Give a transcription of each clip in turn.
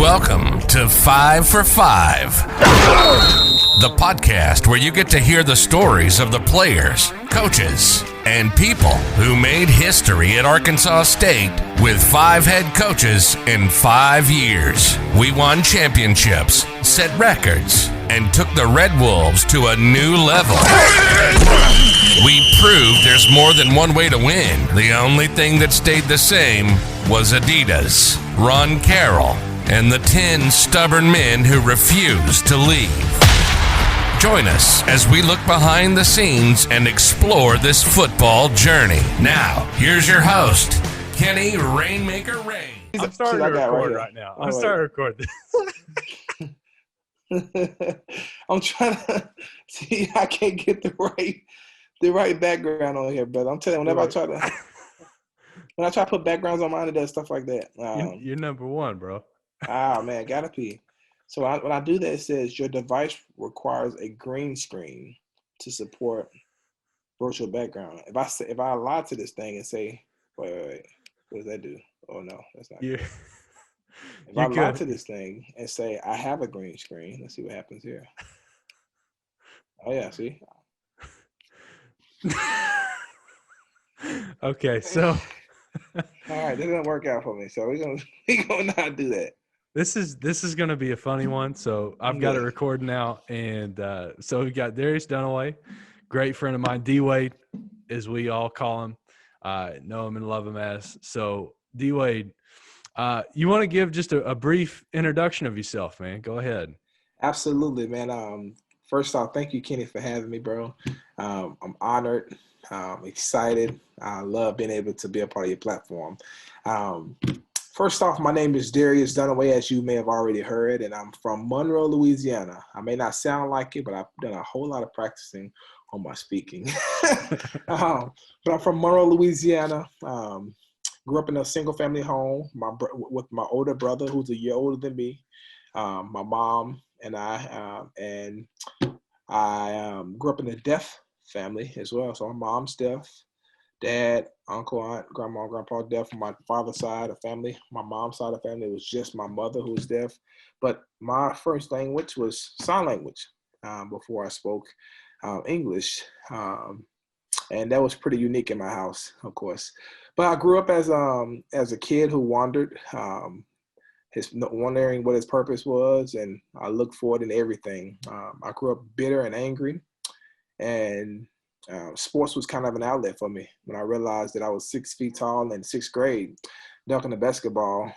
Welcome to 5 for 5, the podcast where you get to hear the stories of the players, coaches, and people who made history at Arkansas State with 5 head coaches in 5 years. We won championships, set records, and took the Red Wolves to a new level. We proved there's more than one way to win. The only thing that stayed the same was Adidas, Ron Carroll, and the 10 stubborn men who refused to leave. Join us as we look behind the scenes and explore this football journey. Now, here's your host, Kenny Rainmaker Rain. I'm starting to record right now. I'm starting to record this. I'm trying to see. I can't get the right background on here, but I'm telling you, whenever when I try to put backgrounds on mine, it does stuff like that. You're number one, bro. Man, gotta be. So when I do that, it says your device requires a green screen to support virtual background. If I lie to this thing and say, wait, what does that do? Oh no, that's not good. If I lie to this thing and say I have a green screen, let's see what happens here. Oh yeah, see. Okay, so all right, this doesn't work out for me, so we're gonna not do that. This is gonna be a funny one. So I've got it recording now, and so we got Darius Dunaway, great friend of mine, D-Wade, as we all call him. Know him and love him as. So D-Wade, you want to give just a brief introduction of yourself, man? Go ahead. Absolutely, man. First off, thank you, Kenny, for having me, bro. I'm honored. Excited. I love being able to be a part of your platform. First off, my name is Darius Dunaway, as you may have already heard, and I'm from Monroe, Louisiana. I may not sound like it, but I've done a whole lot of practicing on my speaking. But I'm from Monroe, Louisiana. Grew up in a single-family home with my older brother, who's a year older than me, my mom, and I. And I grew up in a deaf family as well. So my mom's deaf. Dad, uncle, aunt, grandma, grandpa deaf from my father's side of family. My mom's side of family, it was just my mother who was deaf. But my first language was sign language before I spoke English. And that was pretty unique in my house, of course. But I grew up as a kid who wandered, wondering what his purpose was, and I looked for it in everything. I grew up bitter and angry, and sports was kind of an outlet for me. When I realized that I was 6 feet tall in 6th grade, dunking the basketball,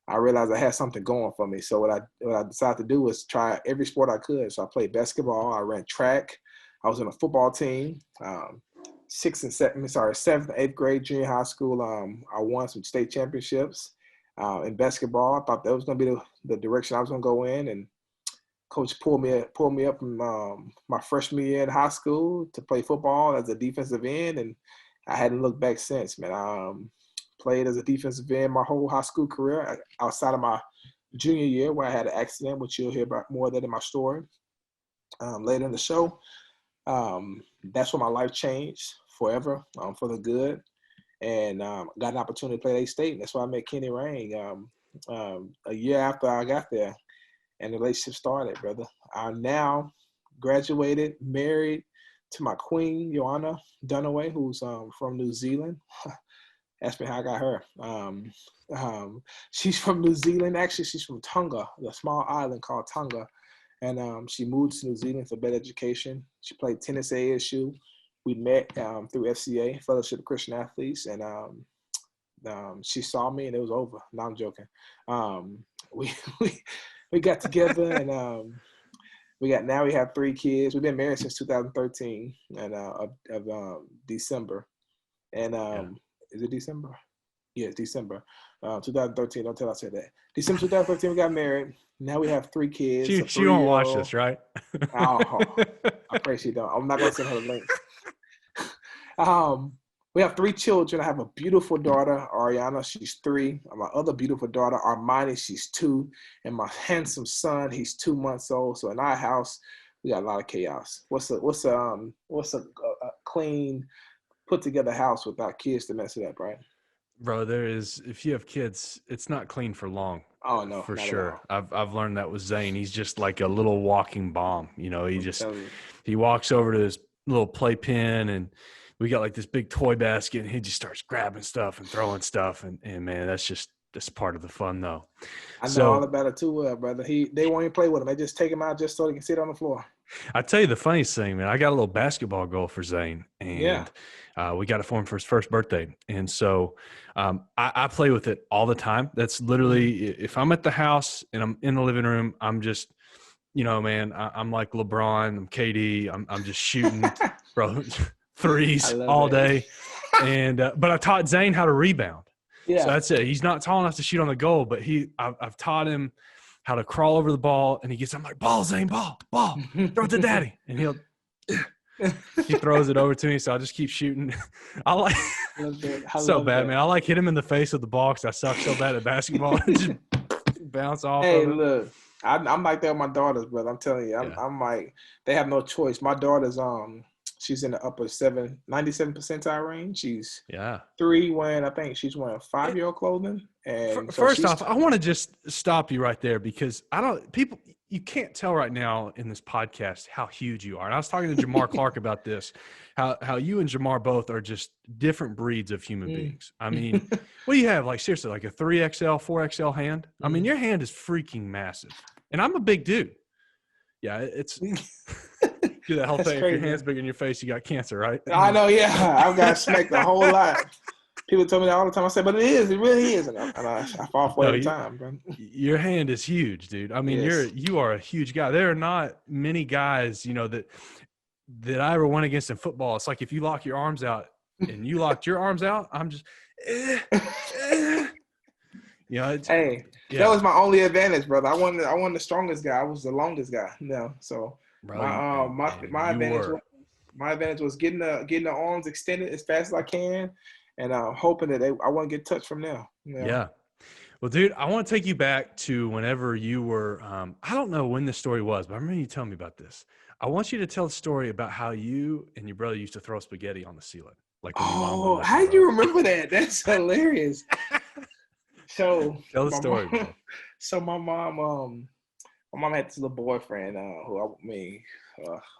I realized I had something going for me. So what I decided to do was try every sport I could. So I played basketball, I ran track, I was on a football team. 7th and 8th grade, junior high school, I won some state championships in basketball. I thought that was going to be the direction I was going to go in, and coach pulled me up in my freshman year in high school to play football as a defensive end, and I hadn't looked back since, man. I played as a defensive end my whole high school career outside of my junior year where I had an accident, which you'll hear about more of that in my story later in the show. That's when my life changed forever for the good, and got an opportunity to play at A-State, and that's why I met Kenny Rain a year after I got there. And the relationship started, brother. I'm now graduated, married to my queen, Joanna Dunaway, who's from New Zealand. Ask me how I got her. She's from New Zealand. Actually, she's from Tonga, a small island called Tonga. And she moved to New Zealand for better education. She played tennis at ASU. We met through FCA, Fellowship of Christian Athletes. And she saw me, and it was over. No, I'm joking. We got together, and we have 3 kids. We've been married since 2013 and of December. And is it December? Yeah, it's December. 2013. Don't tell I said that. December 2013, we got married. Now we have 3 kids. She won't watch this, right? Oh, I pray she don't. I'm not gonna send her the link. We have 3 children. I have a beautiful daughter, Ariana. She's 3. My other beautiful daughter, Armani, she's 2. And my handsome son, he's 2 months old. So in our house, we got a lot of chaos. What's a clean, put together house without kids to mess it up, right? Bro, if you have kids, it's not clean for long. Oh no, for not sure. at all. I've learned that with Zane. He's just like a little walking bomb. You know, I'm telling you. he walks over to his little playpen, and we got like this big toy basket, and he just starts grabbing stuff and throwing stuff, and man, that's part of the fun though. I know all So about it too well, brother. They won't even play with him. They just take him out just so they can sit on the floor. I tell you the funniest thing, man. I got a little basketball goal for Zane, Yeah. and we got it for him for his first birthday. And so I play with it all the time. That's literally if I'm at the house and I'm in the living room, I'm just, you know, man, I'm like LeBron, I'm KD, I'm just shooting, bro, threes all day. And but I taught Zane how to rebound. Yeah. So that's it. He's not tall enough to shoot on the goal, but I've taught him how to crawl over the ball, and I'm like, ball, Zane, ball, throw it to daddy. And he throws it over to me, so I just keep shooting. I like so bad, that. man. I like hit him in the face with the ball because I suck so bad at basketball. And just bounce off Hey, of it. look, I'm like that with my daughters, brother. I'm telling you, I'm like, they have no choice. My daughter's she's in the upper 97 percentile range. She's 3 when I think she's wearing 5-year-old clothing. And so first off, I want to just stop you right there because you can't tell right now in this podcast how huge you are. And I was talking to Jamar Clark about this, how you and Jamar both are just different breeds of human beings. I mean, what do you have? Like seriously, like a 3XL, 4XL hand? I mean, your hand is freaking massive. And I'm a big dude. Yeah, it's do that whole thing. Crazy. If your hand's big in your face, you got cancer, right? I know, yeah. I've got smacked a whole lot. People tell me that all the time. I say, but it really is. And I fall for it every time, bro. Your hand is huge, dude. I mean, you are a huge guy. There are not many guys, you know, that I ever went against in football. It's like if you lock your arms out and you locked your arms out, I'm just you know, that was my only advantage, brother. I wasn't the strongest guy. I was the longest guy. So bro, my advantage was getting the arms extended as fast as I can, and hoping that I wouldn't get touched from there. Yeah. Well, dude, I want to take you back to whenever you were. I don't know when this story was, but I remember you telling me about this. I want you to tell the story about how you and your brother used to throw spaghetti on the ceiling. Like when your mom how did you remember that? That's hilarious. So tell the story, bro. So my mom had this little boyfriend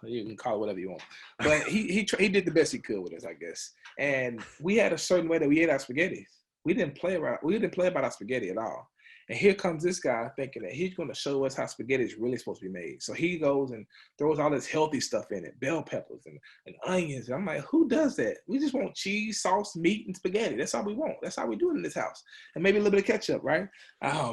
you can call it whatever you want, but he did the best he could with us, I guess. And we had a certain way that we ate our spaghetti. We didn't play about our spaghetti at all. And here comes this guy thinking that he's going to show us how spaghetti is really supposed to be made. So he goes and throws all this healthy stuff in it, bell peppers and onions. And I'm like, who does that? We just want cheese, sauce, meat, and spaghetti. That's all we want. That's how we do it in this house. And maybe a little bit of ketchup, right? I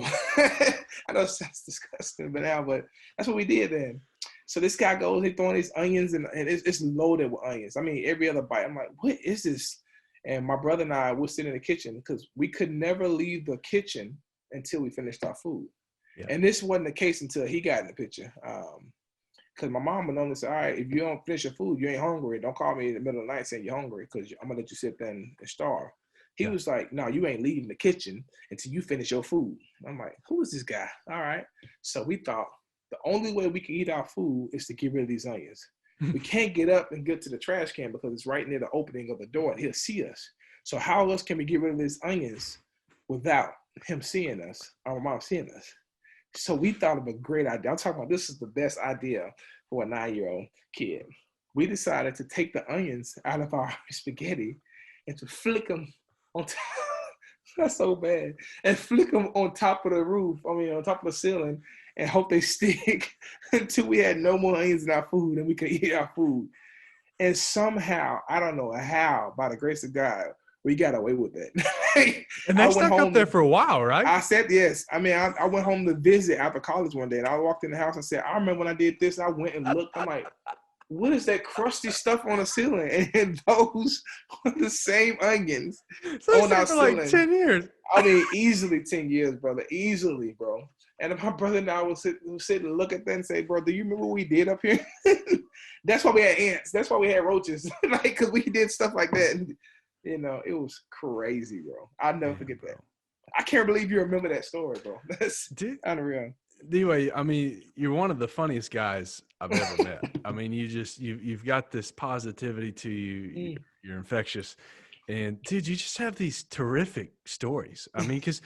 know it sounds disgusting, but that's what we did then. So this guy goes, he's throwing these onions, and it's loaded with onions. I mean, every other bite, I'm like, what is this? And my brother and I would sit in the kitchen because we could never leave the kitchen until we finished our food. Yeah. And this wasn't the case until he got in the picture. Because my mom would normally say, all right, if you don't finish your food, you ain't hungry. Don't call me in the middle of the night saying you're hungry because I'm going to let you sit there and starve. He was like, no, you ain't leaving the kitchen until you finish your food. I'm like, who is this guy? All right. So we thought the only way we can eat our food is to get rid of these onions. We can't get up and get to the trash can because it's right near the opening of the door and he'll see us. So how else can we get rid of these onions without him seeing us, our mom seeing us? So we thought of a great idea. I'm talking about this is the best idea for a 9-year-old kid. We decided to take the onions out of our spaghetti and to flick them on top. That's so bad. And flick them on top of the roof, on top of the ceiling, and hope they stick until we had no more onions in our food and we could eat our food. And somehow, I don't know how, by the grace of God, we got away with that. And they stuck up there for a while, right? I said yes. I mean, I went home to visit after college one day, and I walked in the house and said, I remember when I did this. I went and looked. I'm like, what is that crusty stuff on the ceiling? And those were the same onions on our ceiling. Like 10 years. I mean, easily 10 years, brother. Easily, bro. And my brother and I would sit and look at that and say, bro, do you remember what we did up here? That's why we had ants. That's why we had roaches. Because we did stuff like that. And, it was crazy, bro. I'll never forget that. I can't believe you remember that story, bro. That's unreal. Anyway, I mean, you're one of the funniest guys I've ever met. I mean, you've got this positivity to you. You're infectious. And, dude, you just have these terrific stories. I mean, because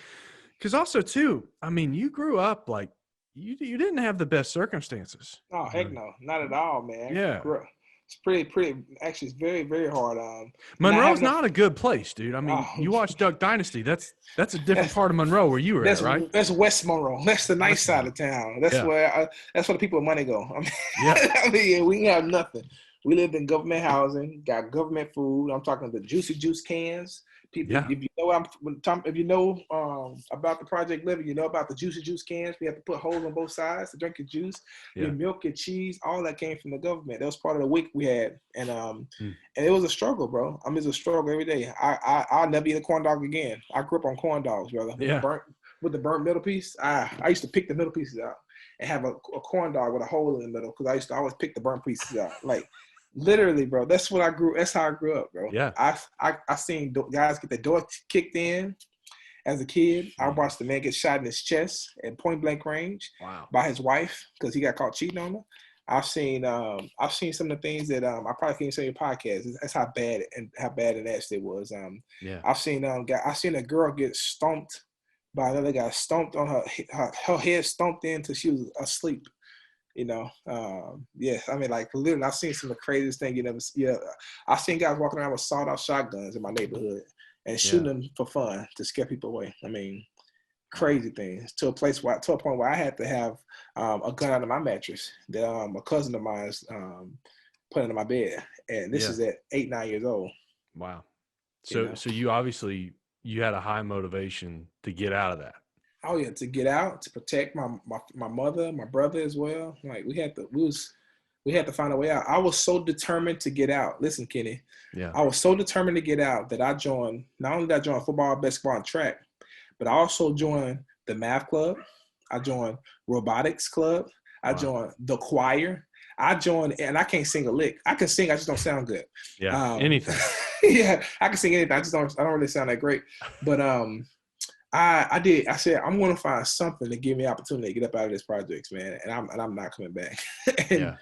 Because also too, I mean, you grew up like you didn't have the best circumstances. Oh, heck no, not at all, man. Yeah. It's pretty. Actually, it's very, very hard. Monroe's not a good place, dude. I mean, Oh, you watch Duck Dynasty. That's a different part of Monroe where you were at, right? That's West Monroe. That's the nice side of town. That's where the people with money go. I mean, I mean, we have nothing. We lived in government housing, got government food. I'm talking the Juicy Juice cans. People, if you know if you know about the Project Living, you know about the Juicy Juice cans. We have to put holes on both sides to drink your juice. Your milk, your cheese, all that came from the government. That was part of the week we had, and it was a struggle, bro. I mean, it's a struggle every day. I'll never eat a corn dog again. I grew up on corn dogs, brother. With the burnt middle piece. I used to pick the middle pieces out and have a corn dog with a hole in the middle because I used to always pick the burnt pieces out, like. Literally, bro. That's how I grew up, bro. Yeah. I seen guys get the door kicked in as a kid. I watched the man get shot in his chest at point blank range by his wife because he got caught cheating on her. I've seen some of the things that I probably can't say in your podcast. That's how bad and nasty it was. I've seen a girl get stomped by another guy, stomped on her head stomped in until she was asleep. You know, I mean, like literally, I've seen some of the craziest thing you never see. Yeah, I've seen guys walking around with sawed-off shotguns in my neighborhood and shooting them for fun to scare people away. I mean, crazy things to a point where I had to have a gun under my mattress that a cousin of mine's put under my bed, and this is at 8, 9 years old. Wow. So you obviously had a high motivation to get out of that. Oh yeah, to get out, to protect my mother, my brother as well. Like we had to find a way out. I was so determined to get out. Listen, Kenny. Yeah. I was so determined to get out that not only did I join football, basketball, and track, but I also joined the math club. I joined robotics club. I joined the choir. I joined, and I can't sing a lick. I can sing, I just don't sound good. Yeah. Anything. Yeah, I can sing anything. I don't really sound that great. But I did. I said I'm going to find something to give me opportunity to get up out of this projects, man. And I'm not coming back. And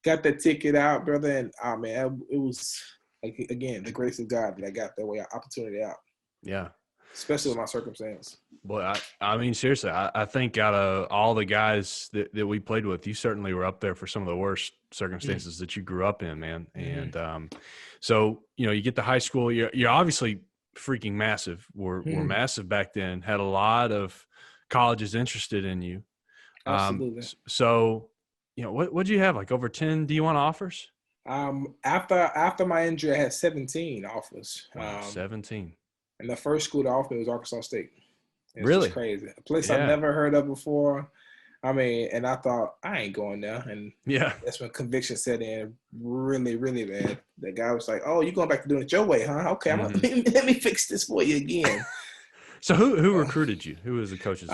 got that ticket out, brother. And man, it was like again the grace of God that I got that way opportunity out. Yeah, especially with my circumstance. Boy, I mean seriously, I think out of all the guys that we played with, you certainly were up there for some of the worst circumstances that you grew up in, man. And so you get to high school, you're obviously freaking massive. Were massive back then. Had a lot of colleges interested in you. Absolutely. So, what'd you have? Like over 10 D1 offers? After my injury, I had 17 offers. 17. And the first school to offer me was Arkansas State. It's really just crazy. A place I've never heard of before. I mean, and I thought I ain't going there. And that's when conviction set in really, really bad. The guy was like, "Oh, you going back to doing it your way, huh? Okay, let me fix this for you again." So who recruited you? Who was the coaches?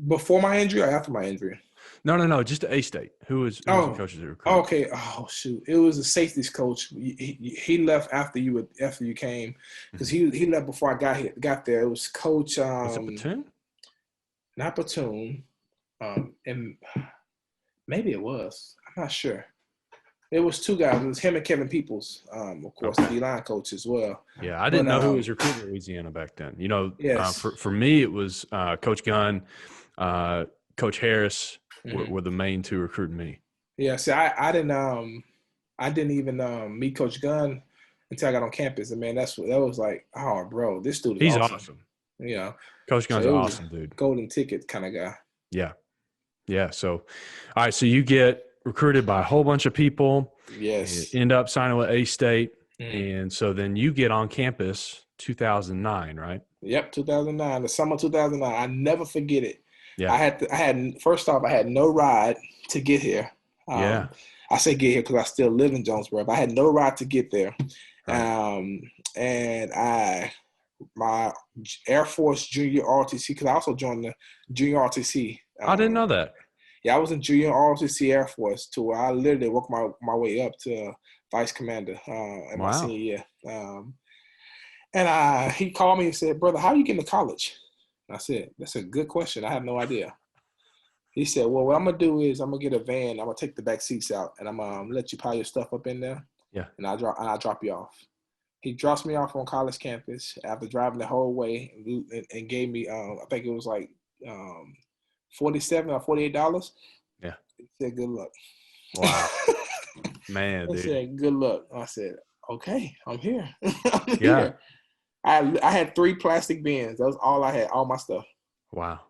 Before my injury or after my injury? No, just the A-State. Who was the coaches that recruited? Okay. Oh shoot, it was a safeties coach. He left after you came because he left before I got there. It was Coach. Was it Platoon? Not Platoon. And maybe it was. I'm not sure. It was two guys. It was him and Kevin Peoples, of course, the D-line coach as well. Yeah, I didn't know who was recruiting Louisiana back then. Yes. For me, it was Coach Gunn, Coach Harris were the main two recruiting me. Yeah, see, I didn't even meet Coach Gunn until I got on campus. And man, that was like, oh, bro, this dude is awesome. Coach Gunn's an awesome dude. Golden ticket kind of guy. Yeah. Yeah. So, all right. So you get recruited by a whole bunch of people. Yes. You end up signing with A-State. And so then you get on campus 2009, right? Yep. 2009, the summer 2009. I never forget it. Yeah. First off, I had no ride to get here. I say get here because I still live in Jonesboro, but I had no ride to get there. Right. And my Air Force Junior ROTC, because I also joined the Junior ROTC. I didn't know that. Yeah, I was in Junior ROTC Air Force to where I literally worked my way up to Vice Commander in my senior year. And he called me and said, "Brother, how you getting to college?" And I said, "That's a good question. I have no idea." He said, "Well, what I'm going to do is I'm going to get a van. I'm going to take the back seats out, and I'm going to let you pile your stuff up in there. Yeah. And I'll drop you off." He drops me off on college campus after driving the whole way and gave me, I think it was like $47 or $48. Yeah. He said, "Good luck." Wow. Man, I dude. said, "Good luck." I said, "Okay, I'm here." I'm Yeah. here. I had 3 plastic bins. That was all I had, all my stuff. Wow.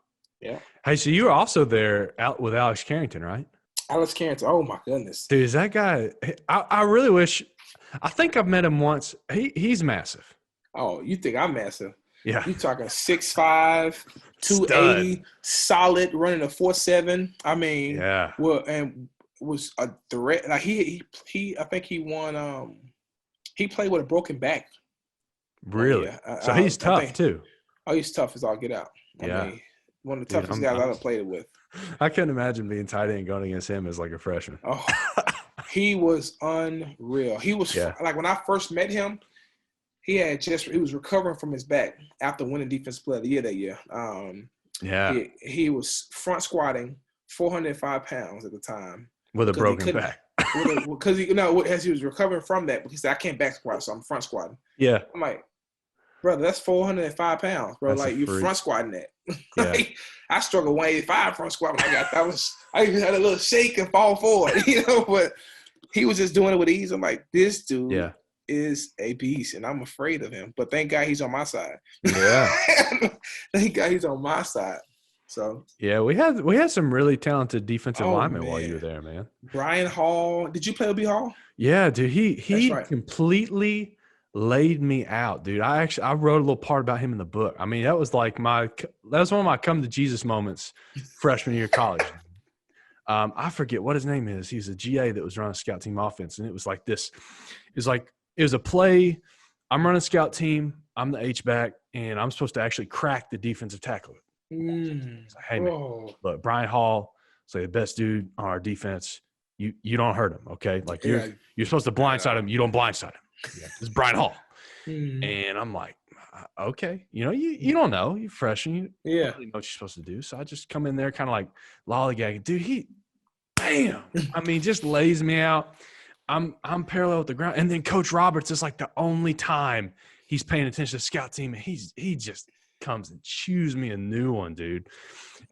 Yeah. Hey, so you were also there out with Alex Carrington, right? Alex Carrington. Oh my goodness. Dude, is that guy I really wish I think I've met him once. He's massive. Oh, you think I'm massive? Yeah. You talking 6'5", 280, Stud. solid, running a 4.7. I mean, Yeah. well, and was a threat. Like he I think he won. He played with a broken back. Really? Yeah. So he's tough too. Oh, he's tough as all get out. Yeah. I mean, one of the Dude, toughest guys I've ever played with. I couldn't imagine being tight end going against him as like a freshman. Oh, he was unreal. He was like when I first met him, he was recovering from his back after winning Defensive Player of the Year that year. He was front squatting 405 pounds at the time with a broken back. Because as he was recovering from that, because he said, "I can't back squat, so I'm front squatting." Yeah, I'm like, brother, that's 405 pounds, bro. That's like you're front squatting that. Yeah. Like, I struggled 185 front squat when I even had a little shake and fall forward, but he was just doing it with ease. I'm like, this dude is a beast, and I'm afraid of him. But thank God he's on my side. Yeah. Thank God he's on my side. So yeah, we had some really talented defensive linemen while you were there, man. Brian Hall. Did you play with B. Hall? Yeah, dude. He right. completely laid me out, dude. I wrote a little part about him in the book. I mean, that was one of my come to Jesus moments freshman year of college. I forget what his name is. He's a GA that was running scout team offense, and it was like this. It was a play. I'm running scout team. I'm the H-back, and I'm supposed to actually crack the defensive tackle. Like, hey, man, look, Brian Hall, the best dude on our defense. You don't hurt him, okay? Like you're supposed to blindside him. You don't blindside him. Yeah, it's Brian Hall. And I'm like, okay, you don't know. You're fresh and you don't really know what you're supposed to do. So I just come in there kind of like lollygagging. Dude, bam. I mean, just lays me out. I'm parallel with the ground. And then Coach Roberts is like the only time he's paying attention to the scout team. And he just comes and chews me a new one, dude.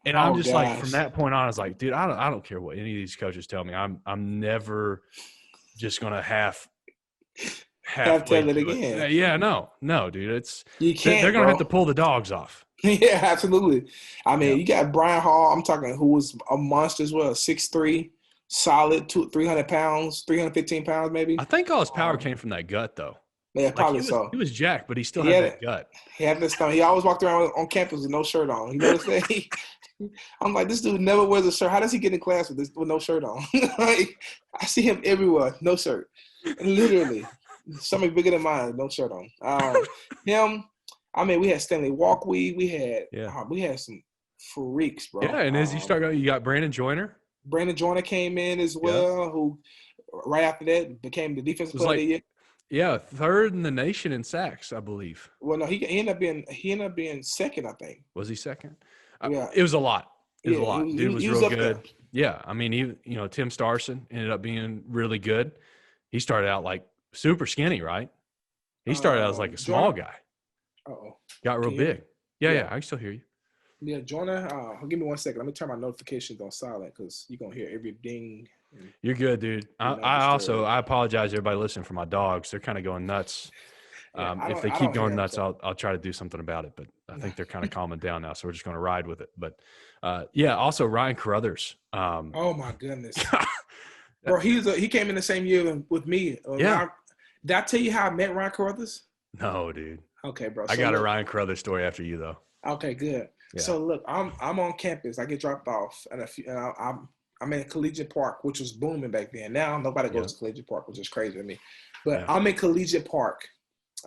And I'm just like, from that point on, I was like, dude, I don't care what any of these coaches tell me. I'm never just gonna half tell it again. Yeah, no, dude. You can't. They're gonna have to pull the dogs off. Yeah, absolutely. I mean, you got Brian Hall. I'm talking who was a monster as well, 6'3", solid, 300 pounds, 315 pounds maybe. I think all his power came from that gut, though. Yeah, probably so. He was jacked, but he still had that gut. He had this stomach. He always walked around on campus with no shirt on. You know what I'm saying? I'm like, this dude never wears a shirt. How does he get in class with no shirt on? Like, I see him everywhere, no shirt. Literally, stomach bigger than mine, no shirt on. Him. I mean, we had Stanley Walkwee. We had some freaks, bro. Yeah, and as you start going, you got Brandon Joyner. Brandon Joyner came in as well, who right after that became the defensive player of the year. Yeah, third in the nation in sacks, I believe. Well, no, he ended up being second, I think. Was he second? Yeah. It was a lot. It was a lot. Dude was real good. There. Yeah, I mean, Tim Starson ended up being really good. He started out like super skinny, right? He started out as like a small guy. Uh-oh. Got real big. Yeah, I can still hear you. Yeah, Jonah, give me 1 second. Let me turn my notifications on silent because you're going to hear every ding. You're good, dude. I apologize, everybody listening, for my dogs. They're kind of going nuts. If they keep going nuts, I'll try to do something about it. But I think they're kind of calming down now, so we're just going to ride with it. But, also Ryan Carruthers. Oh, my goodness. Bro, he came in the same year with me. Did I tell you how I met Ryan Carruthers? No, dude. Okay, bro. I got a Ryan Carruthers story after you, though. Okay, good. Yeah. So, look, I'm on campus. I get dropped off, and I'm in Collegiate Park, which was booming back then. Now nobody goes to Collegiate Park, which is crazy to me. But I'm in Collegiate Park.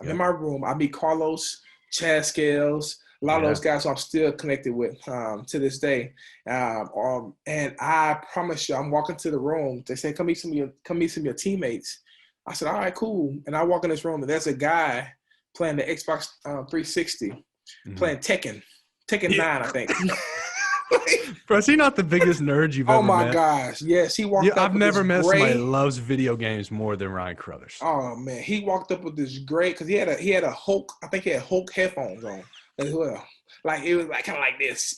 I'm in my room. I meet Carlos, Chad Scales, a lot of those guys who I'm still connected with to this day. And I promise you, I'm walking to the room. They say, come meet some of your teammates. I said, all right, cool. And I walk in this room, and there's a guy playing the Xbox 360, playing Tekken 9, I think. Bro, is he not the biggest nerd you've ever met? Oh my gosh, yes, he walked up. I've with never this met gray, somebody that loves video games more than Ryan Crothers. Oh man, he walked up with this gray because he had a Hulk. I think he had Hulk headphones on as well. Like it was like kind of like this.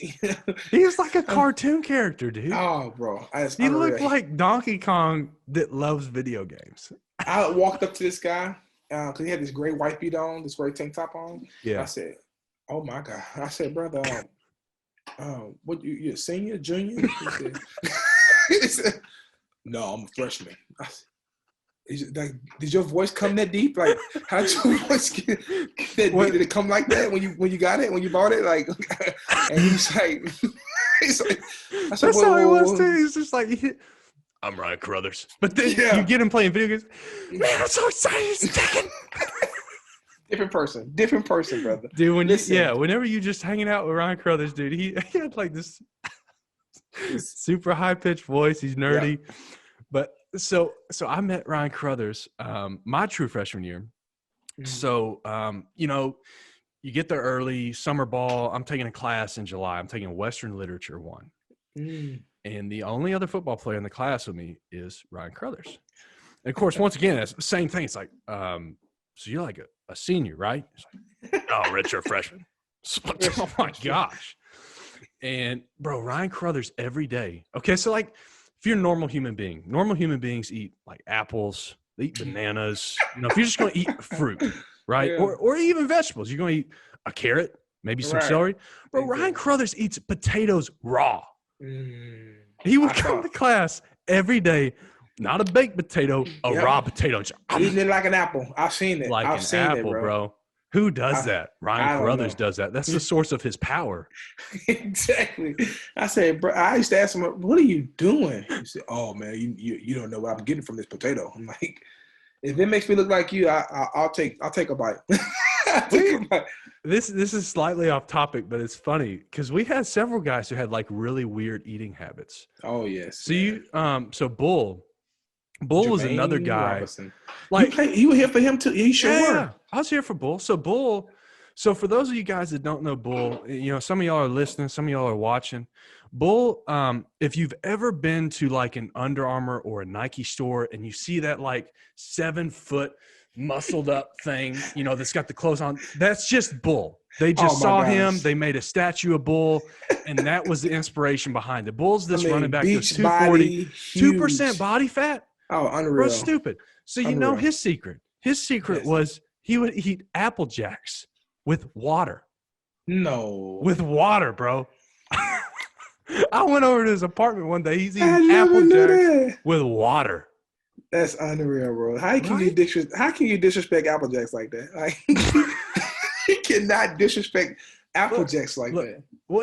He was like a cartoon character, dude. Oh, bro, He looked like Donkey Kong that loves video games. I walked up to this guy because he had this gray white beat on, this gray tank top on. Yeah. I said, "Oh my god!" I said, "Brother, what you a senior, junior?" He said, "No, I'm a freshman." I said, like, did your voice come that deep? Like, how did your voice get that deep? Did it come like that when you got it, when you bought it? Like, and he's like, I said, that's how he was too. He's just like, I'm Ryan Crothers. But then you get him playing video games. Man, I'm so excited. It's second. Different person, brother. Dude, whenever you just hanging out with Ryan Crothers, dude, he had like this super high pitched voice. He's nerdy, but. So I met Ryan Crothers my true freshman year. So, you get there early, summer ball. I'm taking a class in July. I'm taking a Western Literature 1. And the only other football player in the class with me is Ryan Crothers. And, of course, once again, it's the same thing. It's like, so you're like a senior, right? It's like, oh, redshirt freshman. Oh, my gosh. And, bro, Ryan Crothers every day. Okay, so, like, if you're a normal human beings eat like apples, they eat bananas. If you're just going to eat fruit, right? Yeah. Or even vegetables, you're going to eat a carrot, maybe some celery. But Ryan Crothers eats potatoes raw. He would come to class every day, not a baked potato, a raw potato. Eating it like an apple. I've seen it. Like an apple, bro. Who does that? Ryan Crothers does that. That's the source of his power. Exactly. I said, bro, I used to ask him, what are you doing? He said, oh, man, you don't know what I'm getting from this potato. I'm like, if it makes me look like you, I'll take a bite. This is slightly off topic, but it's funny because we had several guys who had like really weird eating habits. Oh, yes. So Bull was another guy. Robinson. Like you were here for him too. You sure were. Yeah, I was here for Bull. So for those of you guys that don't know Bull, some of y'all are listening, some of y'all are watching. Bull, if you've ever been to like an Under Armour or a Nike store and you see that like 7-foot muscled up thing, that's got the clothes on, that's just Bull. They just saw him. They made a statue of Bull, and that was the inspiration behind it. Bull's this running back that's 240, 2% body fat. Oh, unreal. Bro, stupid. So his secret. His secret was he would eat Apple Jacks with water. No. With water, bro. I went over to his apartment one day. He's eating Apple Jacks with water. That's unreal, bro. How can you disrespect Apple Jacks like that? Like, you cannot disrespect Apple Jacks like that. Well,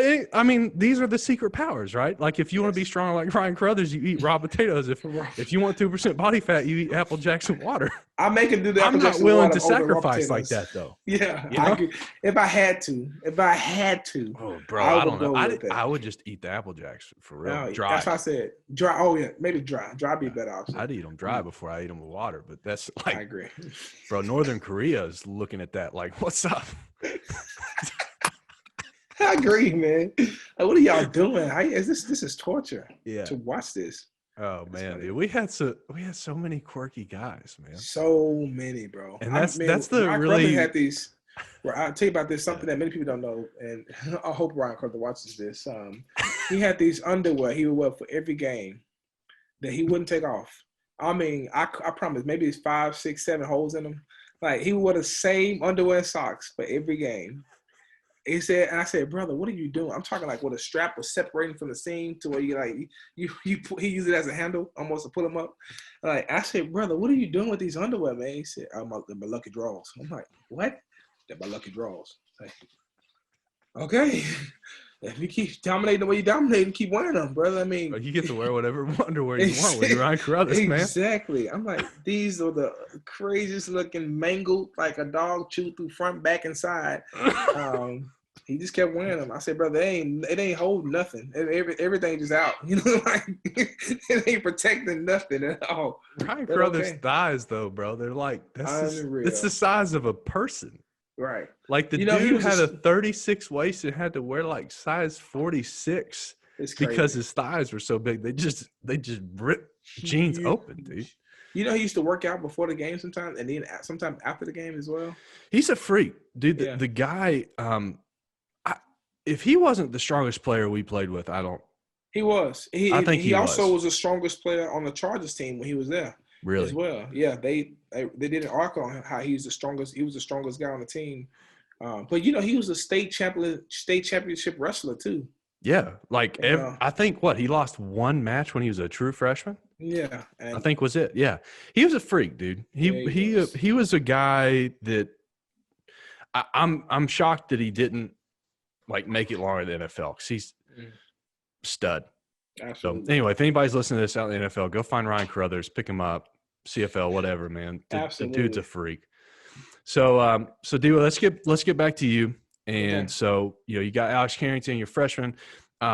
these are the secret powers, right? Like, if you want to be strong like Ryan Crothers, you eat raw potatoes. If you want 2% body fat, you eat Apple Jacks and water. I make him do that. I'm not willing to sacrifice like that, though. Yeah, if I had to. Oh, bro, I don't know. I would just eat the Apple Jacks for real. Dry. That's what I said. Dry. Oh yeah, maybe dry. Dry be better option. I'd eat them dry before I eat them with water. But that's like, I agree, bro. Northern Korea is looking at that like, what's up? I agree, man. Like, what are y'all doing? This is torture. Yeah. To watch this. Oh man, dude. We had so many quirky guys, man. So many, bro. And that's the my really. brother had these. Well, I'll tell you about this. Something that many people don't know, and I hope Ryan Carter watches this. He had these underwear he would wear for every game that he wouldn't take off. I promise, maybe it's 5, 6, 7 holes in them. Like, he would wear the same underwear and socks for every game. He said, and I said, brother, what are you doing? I'm talking like with a strap was separating from the seam to where he used it as a handle almost to pull them up. Like, I said, brother, what are you doing with these underwear, man? He said, they're my lucky draws. I'm like, what? They're my lucky draws. Like, okay. If you keep dominating the way you dominating, keep wearing them, brother. You get to wear whatever underwear you want when you're Ryan Crothers, man. Exactly. I'm like, these are the craziest looking mangled, like a dog chewed through front, back, and side. He just kept wearing them. I said, brother, it ain't holding nothing. Everything just out. Like, it ain't protecting nothing at all. Ryan Crothers' thighs, though, bro, they're like, it's the size of a person. Right. Like the He dude was had a 36 waist and had to wear like size 46 it's because crazy. his thighs were so big. They just ripped jeans open, dude. You know, he used to work out before the game sometimes, and then sometimes after the game as well. He's a freak, dude. Yeah. The guy, if he wasn't the strongest player we played with, He was. I think he also was the strongest player on the Chargers team when he was there. Really? As well. Yeah, they did an article on how he was the strongest guy on the team. But you know, he was a state championship wrestler too. Yeah, like I think he lost one match when he was a true freshman. Yeah, I think was it. Yeah, he was a freak, dude. He was a guy that I'm shocked that he didn't like make it longer in the NFL because he's stud. Absolutely. So anyway, if anybody's listening to this out in the NFL, go find Ryan Carruthers, pick him up, CFL, whatever, man. The dude's a freak. So Dewa, let's get back to you. And so, you know, you got Alex Carrington, you're freshman. You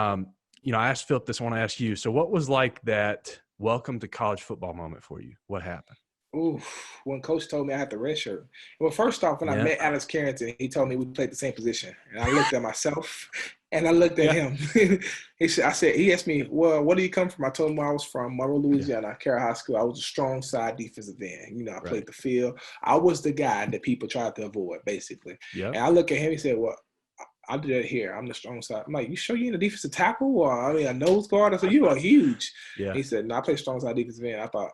know, I asked Philip this, I want to ask you. So what was like that welcome to college football moment for you? What happened? Ooh, when Coach told me I had the red shirt. Well, first off, when I met Alex Carrington, he told me we played the same position. And I looked at myself and I looked at him. He asked me, well, where do you come from? I told him where I was from, Monroe, Louisiana, Carroll High School. I was a strong side defensive end. You know, I played the field. I was the guy that people tried to avoid, basically. And I look at him, he said, well, I'll do that here. I'm the strong side. I'm like, you sure you're in a defensive tackle? Or, a nose guard? I said, you are huge. Yeah. He said, no, I play strong side defensive end. I thought,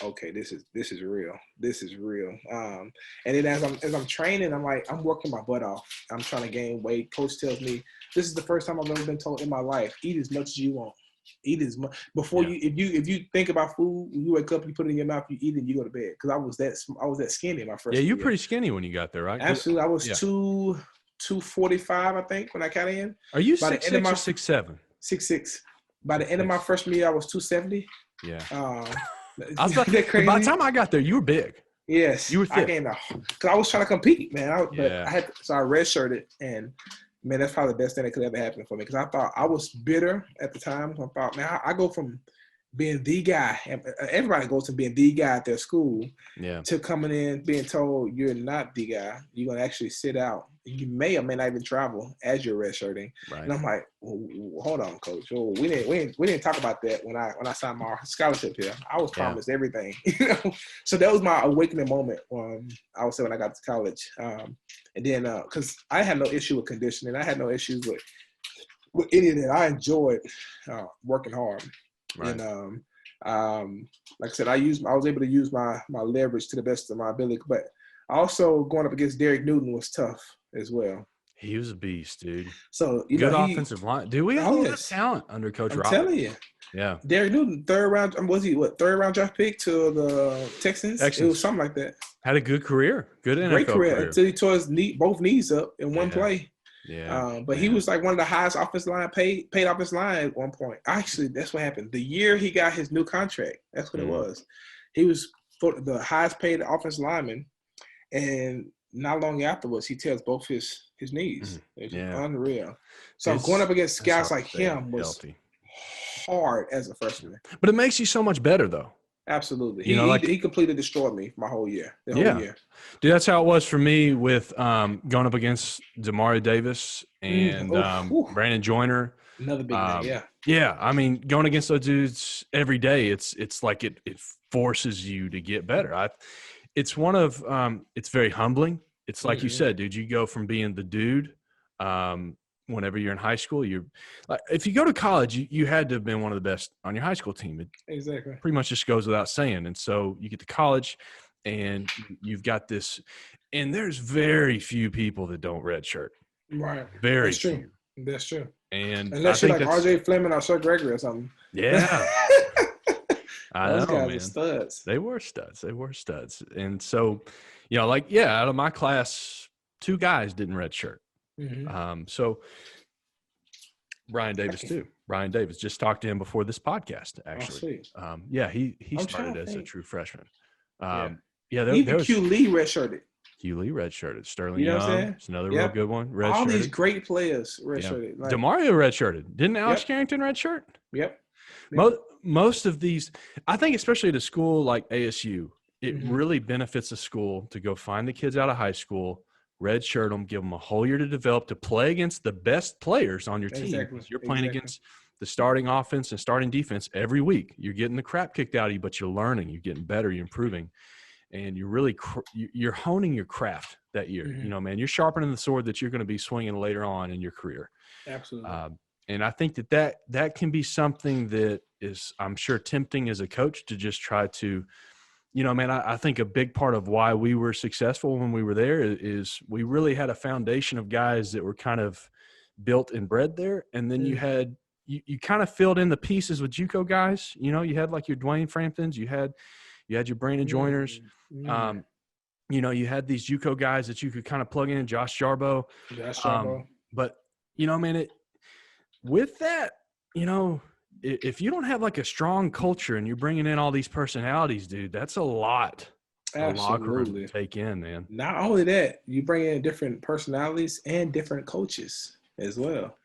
okay, this is real. This is real. And then as I'm training, I'm working my butt off. I'm trying to gain weight. Coach tells me, this is the first time I've ever been told in my life, eat as much as you want. Eat as much before you. If you think about food, you wake up, you put it in your mouth, you eat it, and you go to bed. Because I was that skinny in my first. Yeah, you're year. Pretty skinny when you got there, right? Absolutely, I was 245, I think, when I got in. Are you 6'6" or 6'7"? 6'6". By the end of my freshman year, I was 270. Yeah. I was by the time I got there, you were big. Yes, you were thick. I gained because I was trying to compete, man. I redshirted, and man, that's probably the best thing that could ever happen for me because I thought I was bitter at the time. I thought, man, I go from being the guy, and everybody goes from being the guy at their school to coming in being told you're not the guy. You're gonna actually sit out. You may or may not even travel as you're redshirting. Right. And I'm like, well, hold on, coach. Oh, we didn't talk about that when I signed my scholarship here. I was promised everything. So that was my awakening moment. I would say when I got to college, and then because I had no issue with conditioning, I had no issues with any of that. I enjoyed working hard. Right. And like I said, I was able to use my leverage to the best of my ability. But also going up against Derek Newton was tough as well. He was a beast, dude. So good offensive line. Dude, we got a lot of talent under Coach Roberts. I'm telling you. Yeah. Derek Newton, third round draft pick to the Texans? It was something like that. Had a good career. Good NFL career. Until he tore his both knees up in one play. Yeah. But he was like one of the highest offensive line paid offensive line at one point. Actually, that's what happened. The year he got his new contract, that's what it was. He was the highest paid offensive lineman, and not long afterwards, he tears both his knees. It's unreal. So going up against guys like him was hard as a freshman. But it makes you so much better, though. Absolutely. He completely destroyed me my whole year. The whole year. Dude, that's how it was for me with going up against Demario Davis and Brandon Joyner. Another big name, Yeah, I mean, going against those dudes every day, it's like it forces you to get better. It's one of it's very humbling. It's like you said, dude, you go from being the dude whenever you're in high school. You're like, if you go to college, you had to have been one of the best on your high school team. Exactly. Pretty much just goes without saying. And so you get to college and you've got this, and there's very few people that don't redshirt. Right. Very few. True. That's true. And unless you're like RJ Fleming or Sir Gregory or something. Yeah. Those guys were studs. They were studs. And so, out of my class, 2 guys didn't redshirt. Mm-hmm. So Brian Davis too. Brian Davis, just talked to him before this podcast. Actually, he started as a true freshman. Even Q Lee redshirted. Q Lee redshirted. Sterling Young, it's another real good one. Redshirted. All these great players redshirted. Like, Demario redshirted. Didn't Alex Carrington redshirt? Yep. Most of these, I think, especially at a school like ASU, it really benefits a school to go find the kids out of high school, redshirt them, give them a whole year to develop, to play against the best players on your team. Exactly. You're playing against the starting offense and starting defense every week. You're getting the crap kicked out of you, but you're learning, you're getting better, you're improving, and you're really you're honing your craft that year. Mm-hmm. You know, man, you're sharpening the sword that you're going to be swinging later on in your career. Absolutely. And I think that can be something that is, I'm sure, tempting as a coach to just try to, you know, man, I think a big part of why we were successful when we were there is we really had a foundation of guys that were kind of built and bred there. And then you had, you kind of filled in the pieces with JUCO guys. You know, you had like your Dwayne Framptons, you had your Brandon Joiners. You know, you had these JUCO guys that you could kind of plug in, Josh Jarbo. But, you know, man, with that, you know, if you don't have like a strong culture and you're bringing in all these personalities, dude, that's a lot. Absolutely. To take in, man. Not only that, you bring in different personalities and different coaches as well.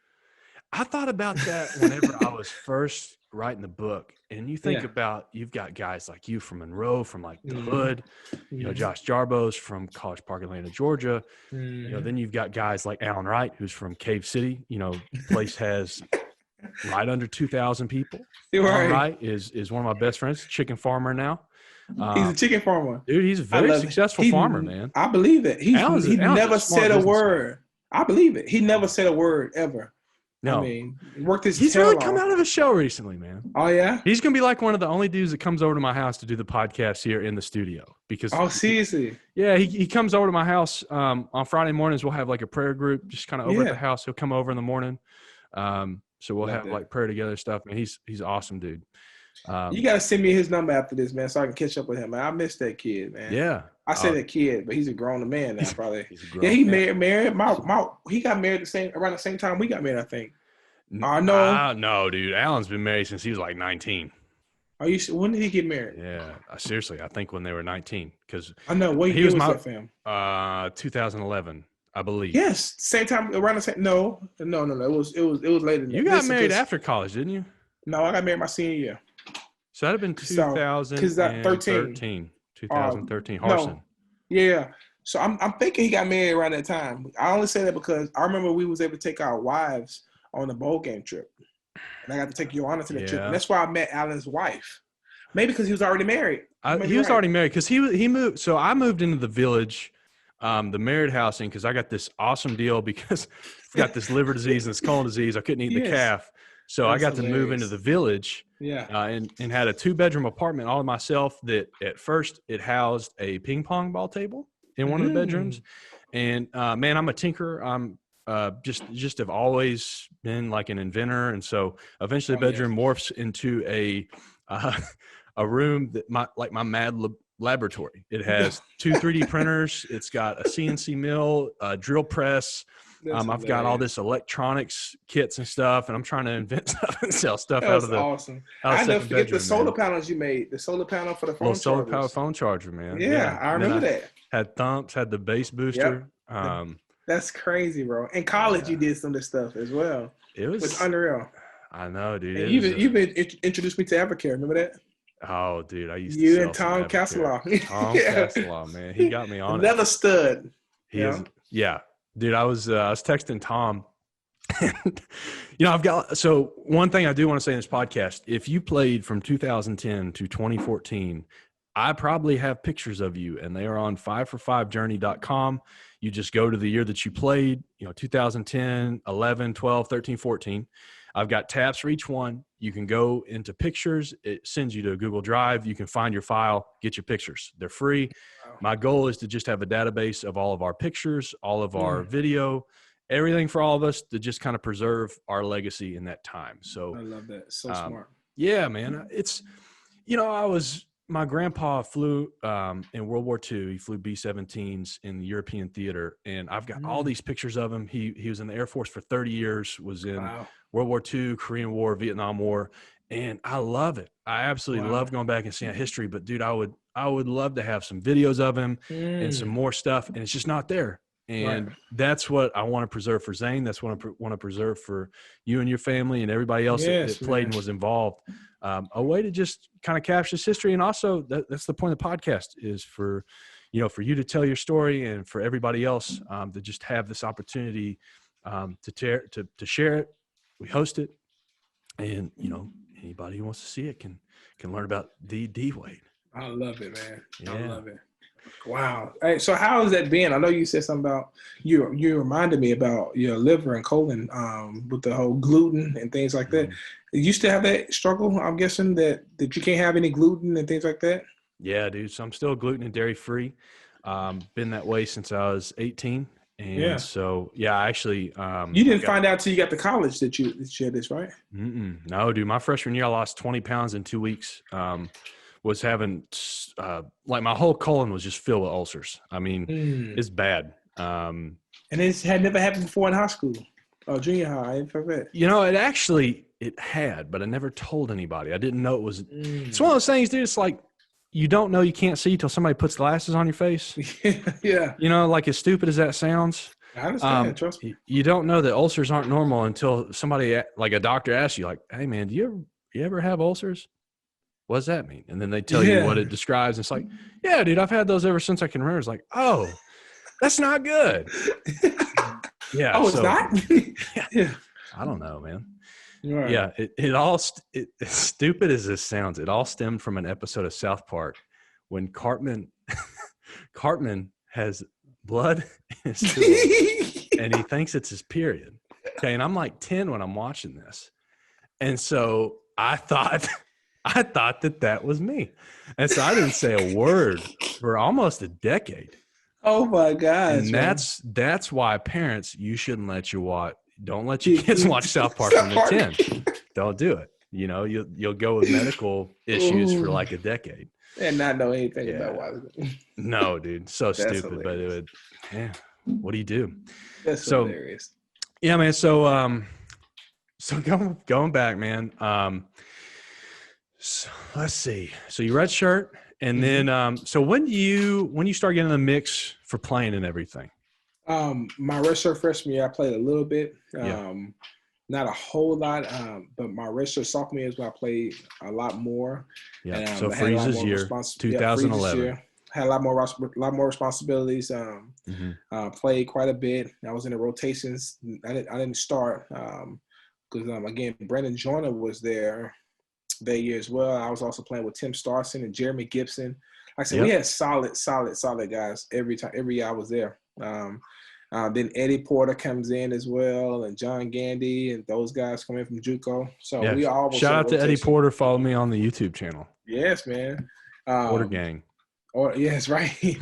I thought about that whenever I was first writing the book. And you think about, you've got guys like you from Monroe, from like the Hood, you know, Josh Jarbo's from College Park, Atlanta, Georgia. You know, then you've got guys like Alan Wright, who's from Cave City. You know, the place has right under 2,000 people. Alan Wright is one of my best friends, chicken farmer now. He's a chicken farmer. Dude, he's a very successful farmer, man. I believe it. He never said a word. I believe it. He never said a word ever. No. I mean, he worked his He's tail really off. come out of a show recently, man. Oh, yeah? He's going to be like one of the only dudes that comes over to my house to do the podcast here in the studio. Because seriously? Yeah, he comes over to my house on Friday mornings. We'll have like a prayer group just kind of over at the house. He'll come over in the morning. So we'll have like prayer together and stuff. Man, he's an awesome dude. You got to send me his number after this, man, so I can catch up with him, man. I miss that kid, man. Yeah. I say that kid, but he's a grown man now, probably. He's a grown man. married. He got married around the same time we got married, I think. No, dude. Alan's been married since he was like 19. When did he get married? Yeah, seriously, I think when they were 19. Because I know. What year was that, fam? 2011, I believe. Yes, same time, around the same. No. It was later than that. You got married after college, didn't you? No, I got married my senior year. So that'd have been 2013. 2013. Harson. No. Yeah. So I'm thinking he got married around that time. I only say that because I remember we was able to take our wives on a bowl game trip. And I got to take Joanna to the trip. And that's why I met Alan's wife. Maybe because he was already married. He was already married because he moved. So I moved into the village, the married housing, because I got this awesome deal because I got this liver disease and this colon disease. I couldn't eat the calf. So I got to move into the village and had a 2-bedroom apartment all to myself that at first it housed a ping pong ball table in one of the bedrooms. And man, I'm a tinkerer. I'm just have always been like an inventor. And so eventually the bedroom morphs into a room that my mad laboratory. It has 2 3D printers. It's got a CNC mill, a drill press. I've got all this electronics kits and stuff, and I'm trying to invent stuff and sell stuff out of the awesome. I never forget the solar panels you made. The solar panel for the phone charger. Solar power phone charger, man. Yeah, I remember that. Had thumps, had the bass booster. Yep. That's crazy, bro. In college, you did some of this stuff as well. It's unreal. I know, dude. And you've been introduced me to Evercare. Remember that? Oh, dude, I used to. You and Tom Castelaw. Tom Castelaw, man, he got me on Another stud. He is. Yeah, dude. I was texting Tom. And, I've got. So one thing I do want to say in this podcast: if you played from 2010 to 2014. I probably have pictures of you, and they are on 5for5journey.com. You just go to the year that you played, 2010, 11, 12, 13, 14. I've got tabs for each one. You can go into pictures. It sends you to a Google Drive. You can find your file, get your pictures. They're free. Wow. My goal is to just have a database of all of our pictures, all of our video, everything for all of us to just kind of preserve our legacy in that time. So I love that. So smart. Yeah, man. It's, my grandpa flew in World War II. He flew B-17s in the European theater, and I've got all these pictures of him. He was in the Air Force for 30 years, was in World War II, Korean War, Vietnam War, and I love it. I absolutely love going back and seeing history. But dude, I would love to have some videos of him and some more stuff, and it's just not there. And that's what I want to preserve for Zane. That's what I want to preserve for you and your family and everybody else that played and was involved. A way to just kind of capture this history. And also that's the point of the podcast is for, for you to tell your story and for everybody else to just have this opportunity to share it. We host it, and anybody who wants to see it can learn about the D Wade. I love it, man. Yeah. I love it. Wow. Hey, so how has that been? I know you said something about you reminded me about your liver and colon with the whole gluten and things like that. You still have that struggle? I'm guessing that you can't have any gluten and things like that? Yeah, dude. So I'm still gluten and dairy free. Been that way since I was 18. And so, I actually you didn't find out till you got to college that you had this, right? No, dude. My freshman year, I lost 20 pounds in 2 weeks. Was having my whole colon was just filled with ulcers. I mean, it's bad. And this had never happened before in high school or junior high. I forget. It had, but I never told anybody. I didn't know it was. It's one of those things, dude. It's like you don't know you can't see till somebody puts glasses on your face. Yeah. Like as stupid as that sounds. I understand. Trust me. You don't know that ulcers aren't normal until somebody, like a doctor, asks you, like, "Hey, man, do you ever have ulcers? What does that mean?" And then they tell you what it describes. And it's like, yeah, dude, I've had those ever since I can remember. It's like, oh, that's not good. Yeah. Oh, it's not? Yeah. I don't know, man. Right. Yeah. It all, as stupid as this sounds, it all stemmed from an episode of South Park when Cartman has blood in his stool and he thinks it's his period. Okay. And I'm like 10 when I'm watching this. And so I thought that was me. And so I didn't say a word for almost a decade. Oh my gosh. And that's why parents, you shouldn't don't let your kids watch South Park when they're 10. Don't do it. You'll go with medical issues for like a decade. And not know anything about why. No, dude. So stupid, hilarious. But what do you do? That's hilarious. Yeah, man. So going back, man. So let's see. So you red shirt, and then so when do you start getting in the mix for playing and everything? My red shirt freshman year, I played a little bit, not a whole lot. But my red shirt sophomore year is when I played a lot more. Yeah. And, so Freeze's year, 2011. Had a lot more responsibilities. Played quite a bit. I was in the rotations. I didn't start because again, Brandon Joyner was there that year as well. I was also playing with Tim Starson and Jeremy Gibson. Like I said, we had solid guys every year I was there. Then Eddie Porter comes in as well, and John Gandy, and those guys come in from JUCO. So we all shout out to Eddie Porter. Follow me on the YouTube channel. Yes, man. Porter gang. Yes, right.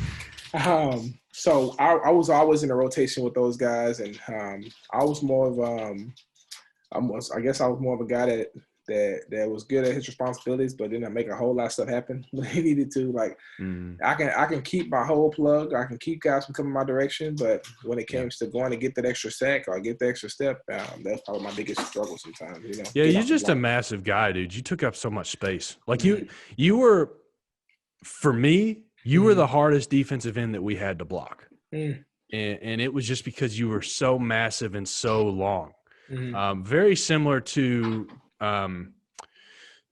So I was always in a rotation with those guys, and I was more of I was more of a guy that was good at his responsibilities, but didn't make a whole lot of stuff happen when he needed to. Like I can keep my whole plug. I can keep guys from coming my direction, but when it comes to going to get that extra sack or get the extra step, that's probably my biggest struggle sometimes. Yeah, you're just a massive guy, dude. You took up so much space. Like you were, for me, you were the hardest defensive end that we had to block, and it was just because you were so massive and so long. Very similar to.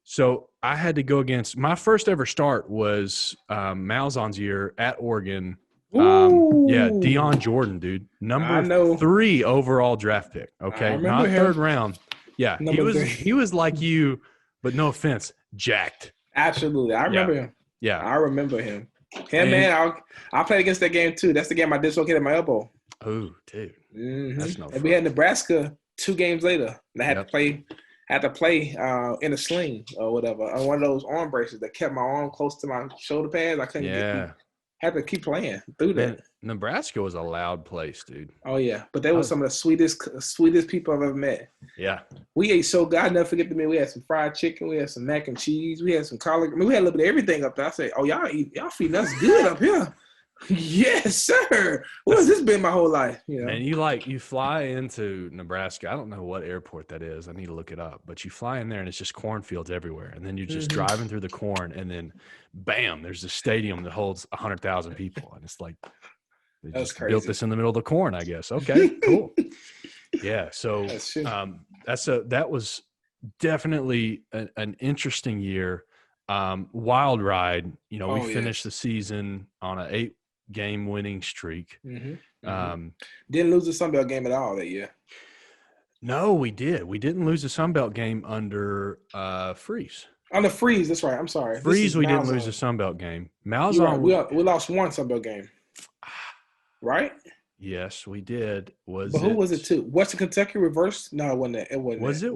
So I had to go against my first ever start was Malzahn's year at Oregon. Deion Jordan, dude, number 3 overall draft pick. Okay, not him. 3rd round. Yeah, he was like you, but no offense, jacked. Absolutely, I remember him. Yeah, I remember him. Man, I played against that game too. That's the game I dislocated my elbow. Oh, dude, that's no fun. And we had Nebraska 2 games later, and I had to play in a sling or whatever on one of those arm braces that kept my arm close to my shoulder pads. I couldn't had to keep playing through that. Nebraska was a loud place, dude. Oh yeah, but they were some of the sweetest people I've ever met. Yeah, we ate so good. I'll never forget the meal. We had some fried chicken, we had some mac and cheese, we had some collard. I mean, we had a little bit of everything up there. I said, "Oh, y'all feeding us good up here." Yes, sir. What has this been my whole life? And you fly into Nebraska. I don't know what airport that is. I need to look it up. But you fly in there and it's just cornfields everywhere. And then you're just driving through the corn, and then bam, there's a stadium that holds 100,000 people. And it's like they just built this in the middle of the corn, I guess. Okay, cool. Yeah. So that was definitely an interesting year. Wild ride. We finished the season on an game winning streak. Didn't lose the Sun Belt game at all that year. No, we did. We didn't lose the Sun Belt game under Freeze. On the Freeze, that's right. I'm sorry. Freeze, we didn't lose the Sun Belt game. Malzahn, we lost one Sun Belt game, right? Yes, we did. But who was it to? Western Kentucky reversed? No, it wasn't that. It wasn't. Was it?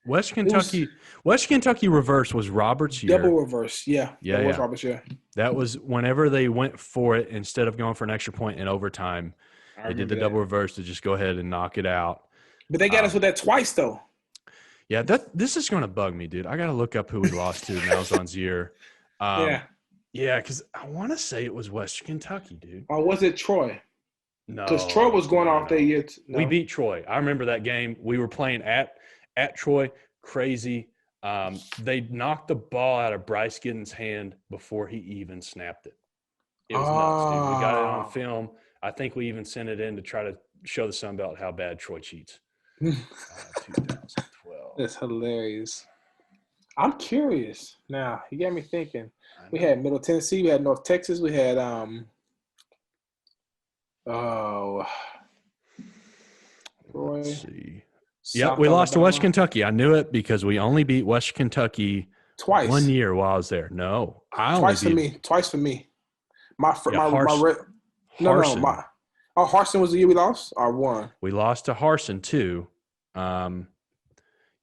West Kentucky. West Kentucky reverse was Roberts' year. Double reverse, yeah. That was Roberts' year. That was whenever they went for it instead of going for an extra point in overtime. They did the double reverse to just go ahead and knock it out. But they got us with that twice, though. Yeah, this is going to bug me, dude. I got to look up who we lost to Malzahn's year. Yeah, because I want to say it was Western Kentucky, dude. Or was it Troy? No. Because Troy was going off that year. No. We beat Troy. I remember that game. We were playing at Troy. Crazy. They knocked the ball out of Bryce Giddens' hand before he even snapped it. It was nuts, dude. We got it on film. I think we even sent it in to try to show the Sun Belt how bad Troy cheats. 2012. That's hilarious. I'm curious. Now, you got me thinking. We had Middle Tennessee. We had North Texas. We had Troy. Let's see. Yep, we lost to West Kentucky. I knew it because we only beat West Kentucky twice. 1 year while I was there. No, twice for me. Harsin was the year we lost or won. We lost to Harsin too.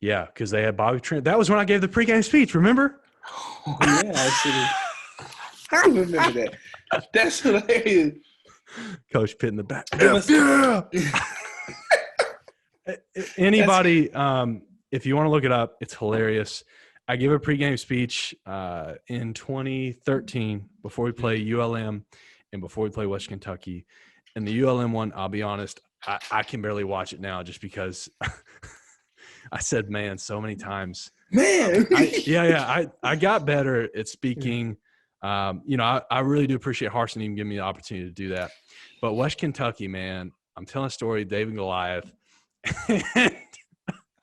Yeah, because they had Bobby Trent. That was when I gave the pregame speech. Remember? Oh, yeah, I remember that. That's hilarious. Coach Pitt in the back. Yeah. Anybody, if you want to look it up, it's hilarious. I gave a pregame speech in 2013 before we play ULM and before we play West Kentucky. And the ULM one, I'll be honest, I can barely watch it now just because I said man so many times. Man. I got better at speaking. I really do appreciate Harsin even giving me the opportunity to do that. But West Kentucky, man, I'm telling a story, David and Goliath.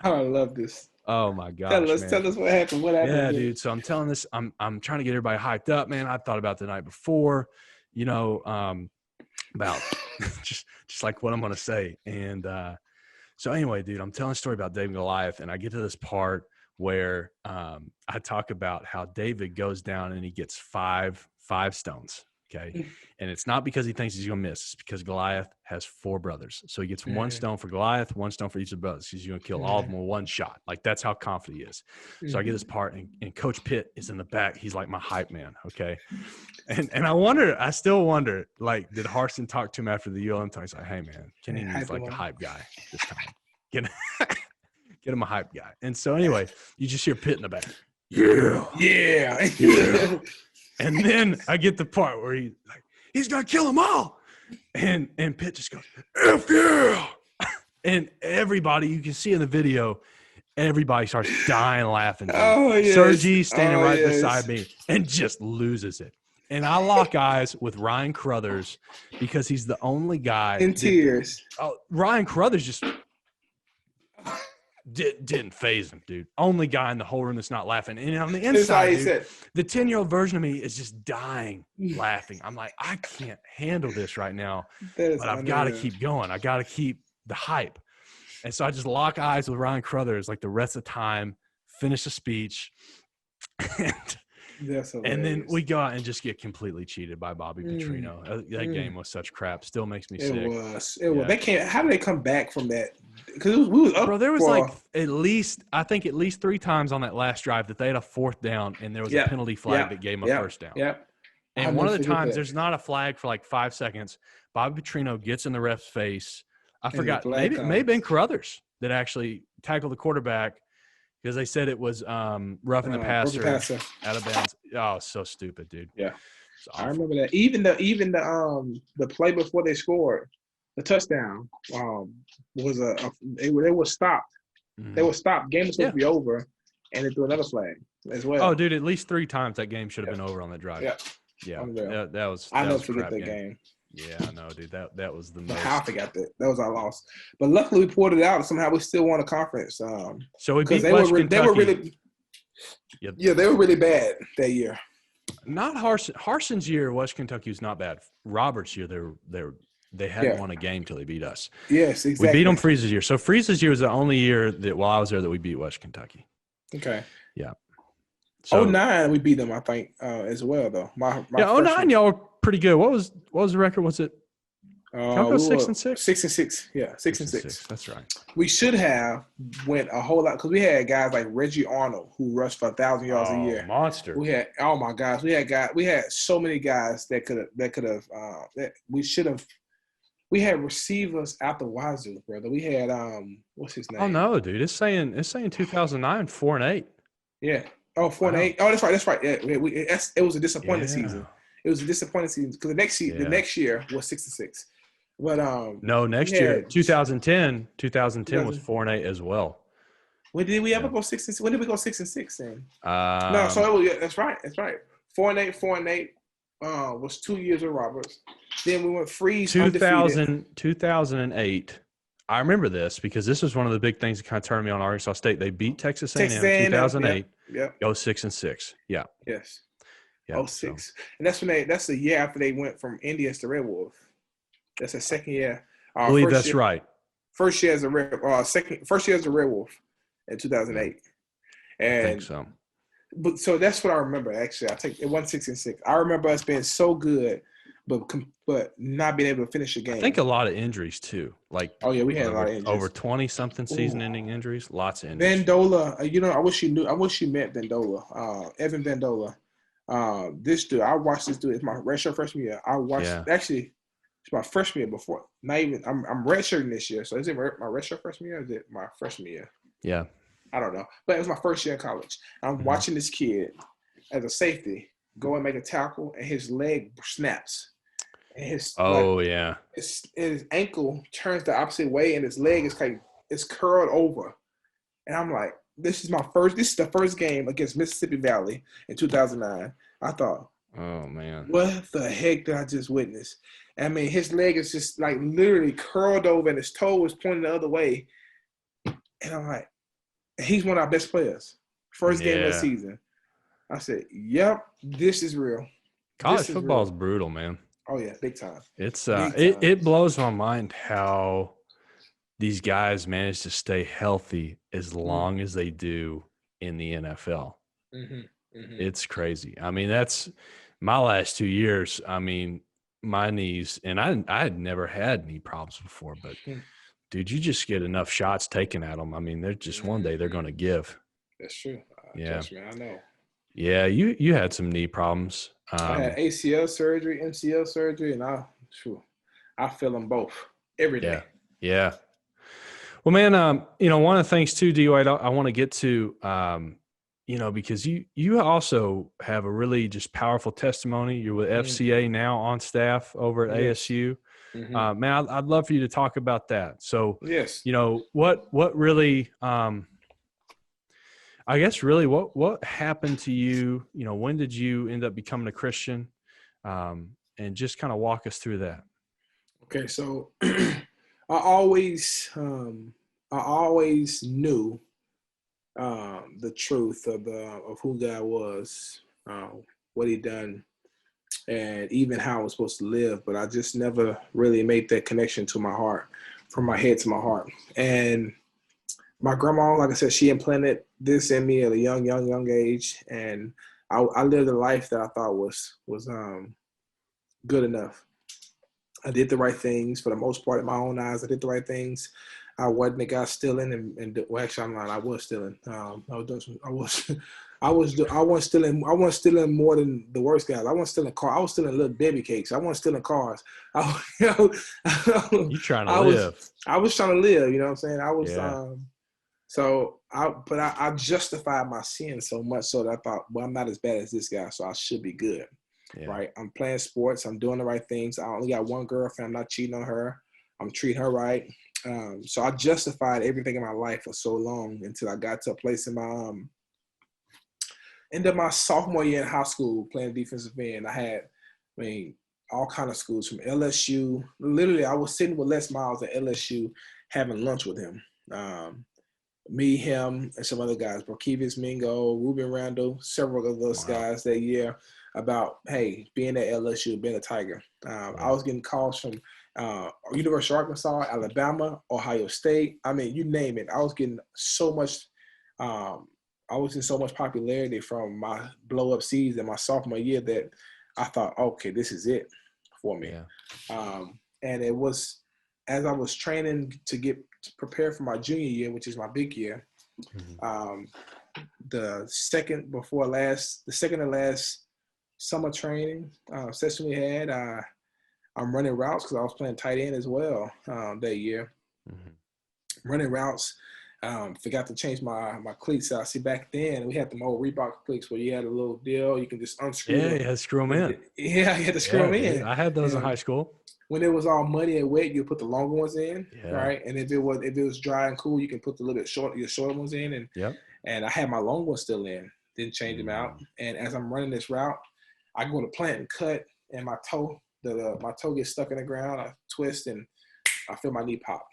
I love this. Oh my gosh! Tell us what happened. What happened? Yeah, dude. So I'm telling this. I'm trying to get everybody hyped up, man. I thought about the night before, about just like what I'm gonna say. And so anyway, dude, I'm telling a story about David and Goliath, and I get to this part where I talk about how David goes down and he gets five stones. Okay. And it's not because he thinks he's going to miss. It's because Goliath has 4 brothers. So he gets 1 stone for Goliath, 1 stone for each of the brothers. He's going to kill all of them with 1 shot. Like, that's how confident he is. So I get this part, and Coach Pitt is in the back. He's like my hype man. Okay. And I still wonder, like, did Harsin talk to him after the ULM talk? He's like, hey, man, Kenny needs like a hype guy this time. Get him a hype guy. And so anyway, you just hear Pitt in the back. Yeah. And then I get the part where he's gonna kill them all, and Pitt just goes, F yeah, and everybody, you can see in the video, everybody starts dying laughing. Oh yes. Sergi standing beside me and just loses it. And I lock eyes with Ryan Crothers because he's the only guy in tears. Ryan Crothers just didn't phase him, dude. Only guy in the whole room that's not laughing. And on the inside, dude, the 10-year-old version of me is just dying laughing. I'm like, I can't handle this right now, but I've got to keep going. I got to keep the hype. And so I just lock eyes with Ryan Crothers like the rest of the time, finish the speech, and then we go out and just get completely cheated by Bobby Petrino. That game was such crap. Still makes me sick. It was. They can't. How did they come back from that? Because we was up. Bro, there was like at least 3 times on that last drive that they had a 4th down and there was a penalty flag that gave them a first down. Yep. And one of the times there's not a flag for like 5 seconds. Bobby Petrino gets in the ref's face. I forgot. Maybe it may have been Crothers that actually tackled the quarterback because they said it was roughing the passer out of bounds. Oh, so stupid, dude. Yeah. I remember that. Even the play before they scored, the touchdown was they were stopped. They were stopped. Game was supposed to be over, and they threw another flag as well. Oh, dude, at least 3 times that game should have been over on that drive. Yeah. That was. I never was forget that game. Yeah, I know, dude. That was the most. How I forgot that. That was our loss. But luckily we pulled it out, and somehow we still won a conference. So we beat West Kentucky. They were really bad that year. Not Harson's year, West Kentucky was not bad. Roberts' year, they hadn't won a game till they beat us. Yes, exactly. We beat them Freeze's year. So Freeze's year was the only year that while I was there that we beat West Kentucky. Okay. Yeah. So 09, we beat them, I think, as well, though. My 09, y'all were pretty good. What was the record? Was it? Y'all go 6-6? 6-6. Yeah, 6-6. That's right. We should have went a whole lot because we had guys like Reggie Arnold who rushed for 1,000 yards a year. Monster. We had my gosh, we had so many guys that could have that we should have. We had receivers out the wazoo, brother. We had what's his name? Oh no, dude! It's saying 2009 4-8. Yeah. Oh, 4-8. Oh, that's right. Yeah, it was a disappointing season. It was a disappointing season because the next year was 6-6. But no, next year 2010 was 4-8 as well. When did we ever go 6-6? When did we go 6-6 then? No, so that's right. 4-8 was 2 years with Roberts. Then we went Freeze 2008. I remember this because this was one of the big things that kind of turned me on Arkansas State. They beat Texas A&M 2008. Yep. Go 6-6. Yeah. Yes. Yep. 06. And that's the year after they went from Indians to Red Wolf. That's the second year. I believe that's right. First year as a Red Wolf in 2008. And I think so. But so that's what I remember. Actually, it won 6-6. I remember us being so good, but not being able to finish a game. I think a lot of injuries too. Like we had a lot of injuries. Over 20-something season-ending injuries. Lots of injuries. Vendola, I wish you met Vendola. Evan Vendola. This dude, I watched this dude. It's my redshirt freshman year. Actually, it's my freshman year before. Not even. I'm redshirting this year. So is it my redshirt freshman year or is it my freshman year? Yeah. I don't know. But it was my first year in college. I'm watching this kid as a safety go and make a tackle, and his leg snaps. And his ankle turns the opposite way, and his leg is curled over. And I'm like, this is the first game against Mississippi Valley in 2009. I thought, oh man, what the heck did I just witness? I mean, his leg is just like literally curled over, and his toe is pointing the other way. And I'm like, he's one of our best players. First game of the season. I said, yep, this is real. College football is brutal, man. Oh, yeah, big time. It's it blows my mind how these guys manage to stay healthy as long as they do in the NFL. Mm-hmm. Mm-hmm. It's crazy. I mean, that's my last 2 years. I mean, my knees, and I had never had knee problems before, but dude, you just get enough shots taken at them. I mean, they're just one day they're going to give. That's true. Trust me, I know. Yeah, you had some knee problems. I had ACL surgery, MCL surgery, and I feel them both every day. Yeah. Well, man, one of the things too, D-Wade, I want to get to, because you also have a really just powerful testimony. You're with FCA now on staff over at ASU. Mm-hmm. Man, I'd love for you to talk about that. So, yes, what really, I guess really what happened to you? When did you end up becoming a Christian? And just kind of walk us through that. Okay, so I always knew the truth of who God was, what He done, and even how I was supposed to live. But I just never really made that connection to my heart, from my head to my heart. And my grandma, like I said, she implanted this in me at a young age, and I lived a life that I thought was good enough. I did the right things for the most part in my own eyes. I did the right things. I wasn't the guy stealing, actually, I'm lying. I was stealing. I wasn't stealing more than the worst guys. I wasn't stealing cars. I was stealing little baby cakes. I wasn't stealing cars. You trying to live? I was trying to live. You know what I'm saying? I was. I justified my sin so much so that I thought, well, I'm not as bad as this guy, so I should be good. Yeah. Right? I'm playing sports. I'm doing the right things. I only got one girlfriend. I'm not cheating on her. I'm treating her right. So I justified everything in my life for so long until I got to a place in my end of my sophomore year in high school playing defensive end. I had, all kind of schools from LSU. Literally, I was sitting with Les Miles at LSU having lunch with him. Me, him, and some other guys, Brokevis Mingo, Ruben Randall, several of those guys that year. about, hey, being at LSU, being a Tiger. I was getting calls from University of Arkansas, Alabama, Ohio State. I mean, you name it. I was getting so much. I was in so much popularity from my blow up season, my sophomore year, that I thought, okay, this is it for me. And it was, as I was training to prepare for my junior year, which is my big year, the second to last summer training session we had, I'm running routes because I was playing tight end as well that year. Running routes, forgot to change my cleats out. See, back then we had the old Reebok cleats where you had a little deal, you can just unscrew them. Yeah, you had to screw them in. Yeah, you had to screw them in. I had those in high school. When it was all muddy and wet, you put the longer ones in, right? And if it was dry and cool, you can put the little bit shorter ones in. And I had my long ones still in, didn't change them out. And as I'm running this route, I go to plant and cut, and my toe gets stuck in the ground. I twist and I feel my knee pop.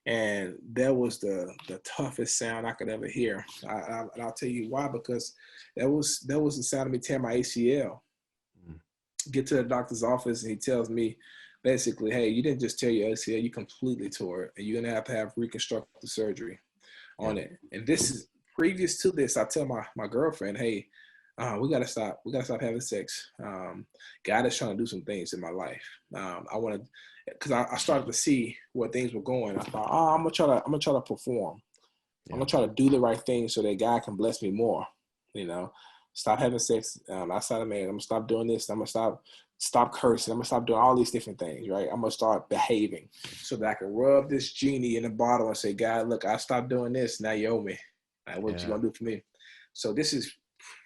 And that was the toughest sound I could ever hear. And I'll tell you why, because that was the sound of me tearing my ACL. Get to the doctor's office and he tells me basically, hey, you didn't just tear your ACL, you completely tore it, and you're gonna have to have reconstructive surgery on it. And this is previous to this. I tell my girlfriend, hey, we gotta stop having sex. God is trying to do some things in my life. Because I started to see where things were going. I thought, I'm gonna try to perform. I'm gonna try to do the right thing so that God can bless me more. Stop having sex outside of marriage. I'm gonna stop doing this. I'm gonna stop cursing. I'm gonna stop doing all these different things, right? I'm gonna start behaving so that I can rub this genie in the bottle and say, God, look, I stopped doing this. Now you owe me. What you gonna do for me? So this is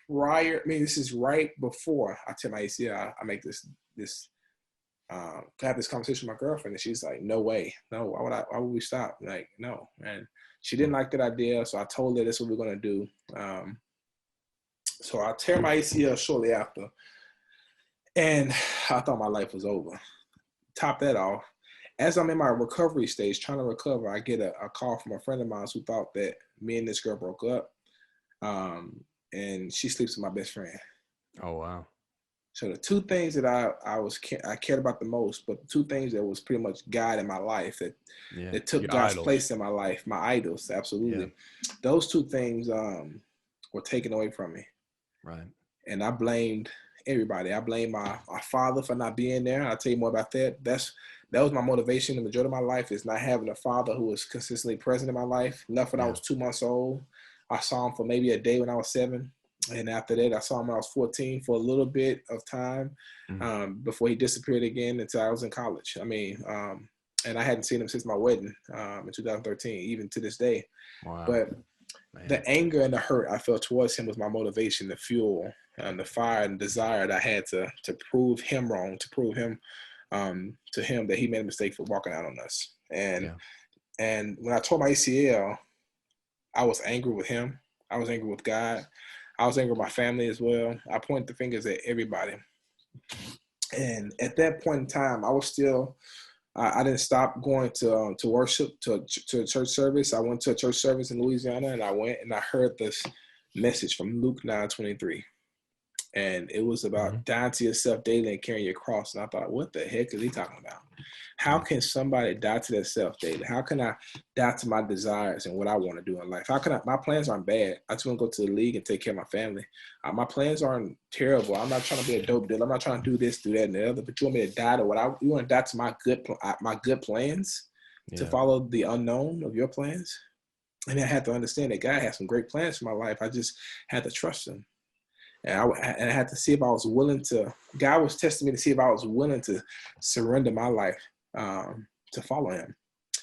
this is right before I tell my ACL. I make this have this conversation with my girlfriend, and she's like, no way. No, why would we stop? Like, no. And she didn't like that idea. So I told her this is what we're gonna do. So I tear my ACL shortly after, and I thought my life was over. Top that off, as I'm in my recovery stage, trying to recover, I get a call from a friend of mine who thought that me and this girl broke up, and she sleeps with my best friend. Oh, wow. So the two things that I cared about the most, but the two things that was pretty much God in my life that took God's place in my life, my idols, absolutely. Yeah. Those two things were taken away from me. Right. And I blamed everybody. I blamed my father for not being there. I'll tell you more about that. That was my motivation. The majority of my life is not having a father who was consistently present in my life. Left when I was 2 months old. I saw him for maybe a day when I was 7. And after that, I saw him when I was 14 for a little bit of time before he disappeared again until I was in college. I mean, and I hadn't seen him since my wedding in 2013, even to this day. Wow. But the anger and the hurt I felt towards him was my motivation, the fuel, and the fire and desire that I had to prove him wrong, to prove him to him that he made a mistake for walking out on us. And when I tore my ACL, I was angry with him. I was angry with God. I was angry with my family as well. I pointed the fingers at everybody. And at that point in time, I was still I didn't stop going to worship, to a church service. I went to a church service in Louisiana, and I went and I heard this message from Luke 9:23. And it was about dying to yourself daily and carrying your cross. And I thought, what the heck is he talking about? How can somebody die to themselves daily? How can I die to my desires and what I want to do in life? How can my plans aren't bad. I just want to go to the league and take care of my family. My plans aren't terrible. I'm not trying to be a dope dealer. I'm not trying to do this, do that, and the other. But you want me to die to you want to die to my good plans to follow the unknown of your plans? And I had to understand that God had some great plans for my life. I just had to trust him. And I had to see if I was willing to, God was testing me to see if I was willing to surrender my life to follow him.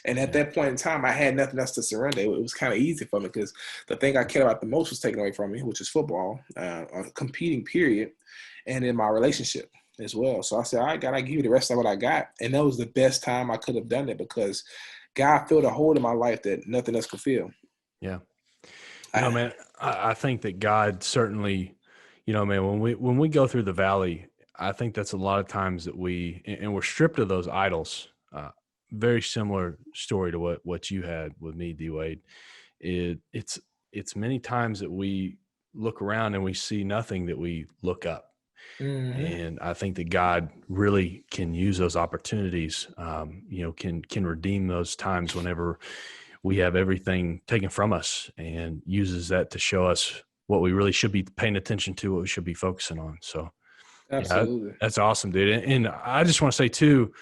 And at that point in time, I had nothing else to surrender. It was kind of easy for me because the thing I cared about the most was taken away from me, which is football, a competing period, and in my relationship as well. So I said, all right, God, I give you the rest of what I got. And that was the best time I could have done it because God filled a hole in my life that nothing else could fill. Yeah. Man, I think that God certainly, man, when we go through the valley, I think that's a lot of times that we're stripped of those idols. Very similar story to what you had with me, D. Wade. It's many times that we look around and we see nothing, that we look up. And I think that God really can use those opportunities, can redeem those times whenever we have everything taken from us, and uses that to show us what we really should be paying attention to, what we should be focusing on. So Absolutely. that's awesome, dude. And I just want to say too,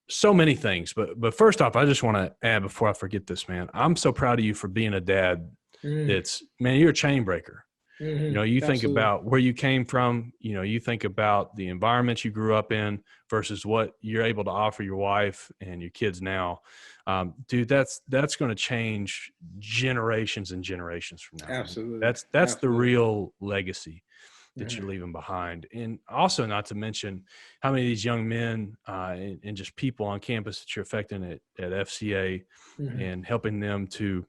so many things, but first off, I just want to add before I forget this, man, I'm so proud of you for being a dad. You're a chain breaker. You think about where you came from, you think about the environment you grew up in versus what you're able to offer your wife and your kids now. Dude, that's going to change generations and generations from now. Absolutely. That's Absolutely. the real legacy that you're leaving behind. And also, not to mention how many of these young men and just people on campus that you're affecting at FCA and helping them to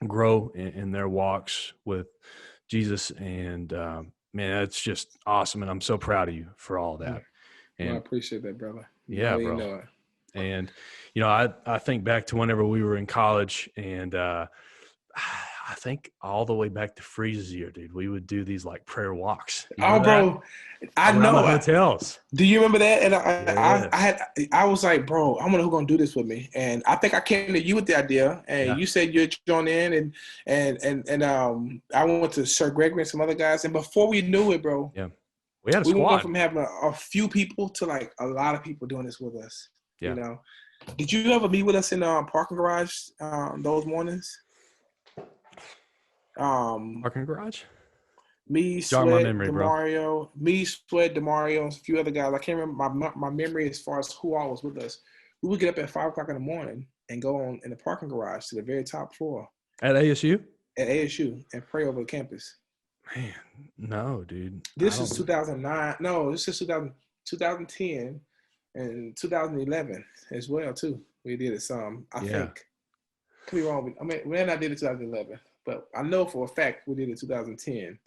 grow in their walks with Jesus. And man, it's just awesome. And I'm so proud of you for all that. And I appreciate that, brother. Yeah, bro. Know it. And, I think back to whenever we were in college, and I think all the way back to Freeze's year, dude, we would do these like prayer walks. Bro, I know. Hotels. Do you remember that? And I was like, bro, I wonder who's gonna do this with me. And I think I came to you with the idea, and you said you'd join in, and I went to Sir Gregory and some other guys, and before we knew it, bro, we had a squad. went from having a few people to like a lot of people doing this with us. Yeah. Did you ever meet with us in the parking garage those mornings? Parking garage? Me, Sweat, Demario, and a few other guys. I can't remember my memory as far as who all was with us. We would get up at 5 o'clock in the morning and go on in the parking garage to the very top floor. At ASU? At ASU, and pray over the campus. Man, no, dude. This is 2009. No, this is 2010 and 2011 as well, too. We did it some, I think. Could be wrong. I mean, when I did it 2011. But I know for a fact we did it 2010.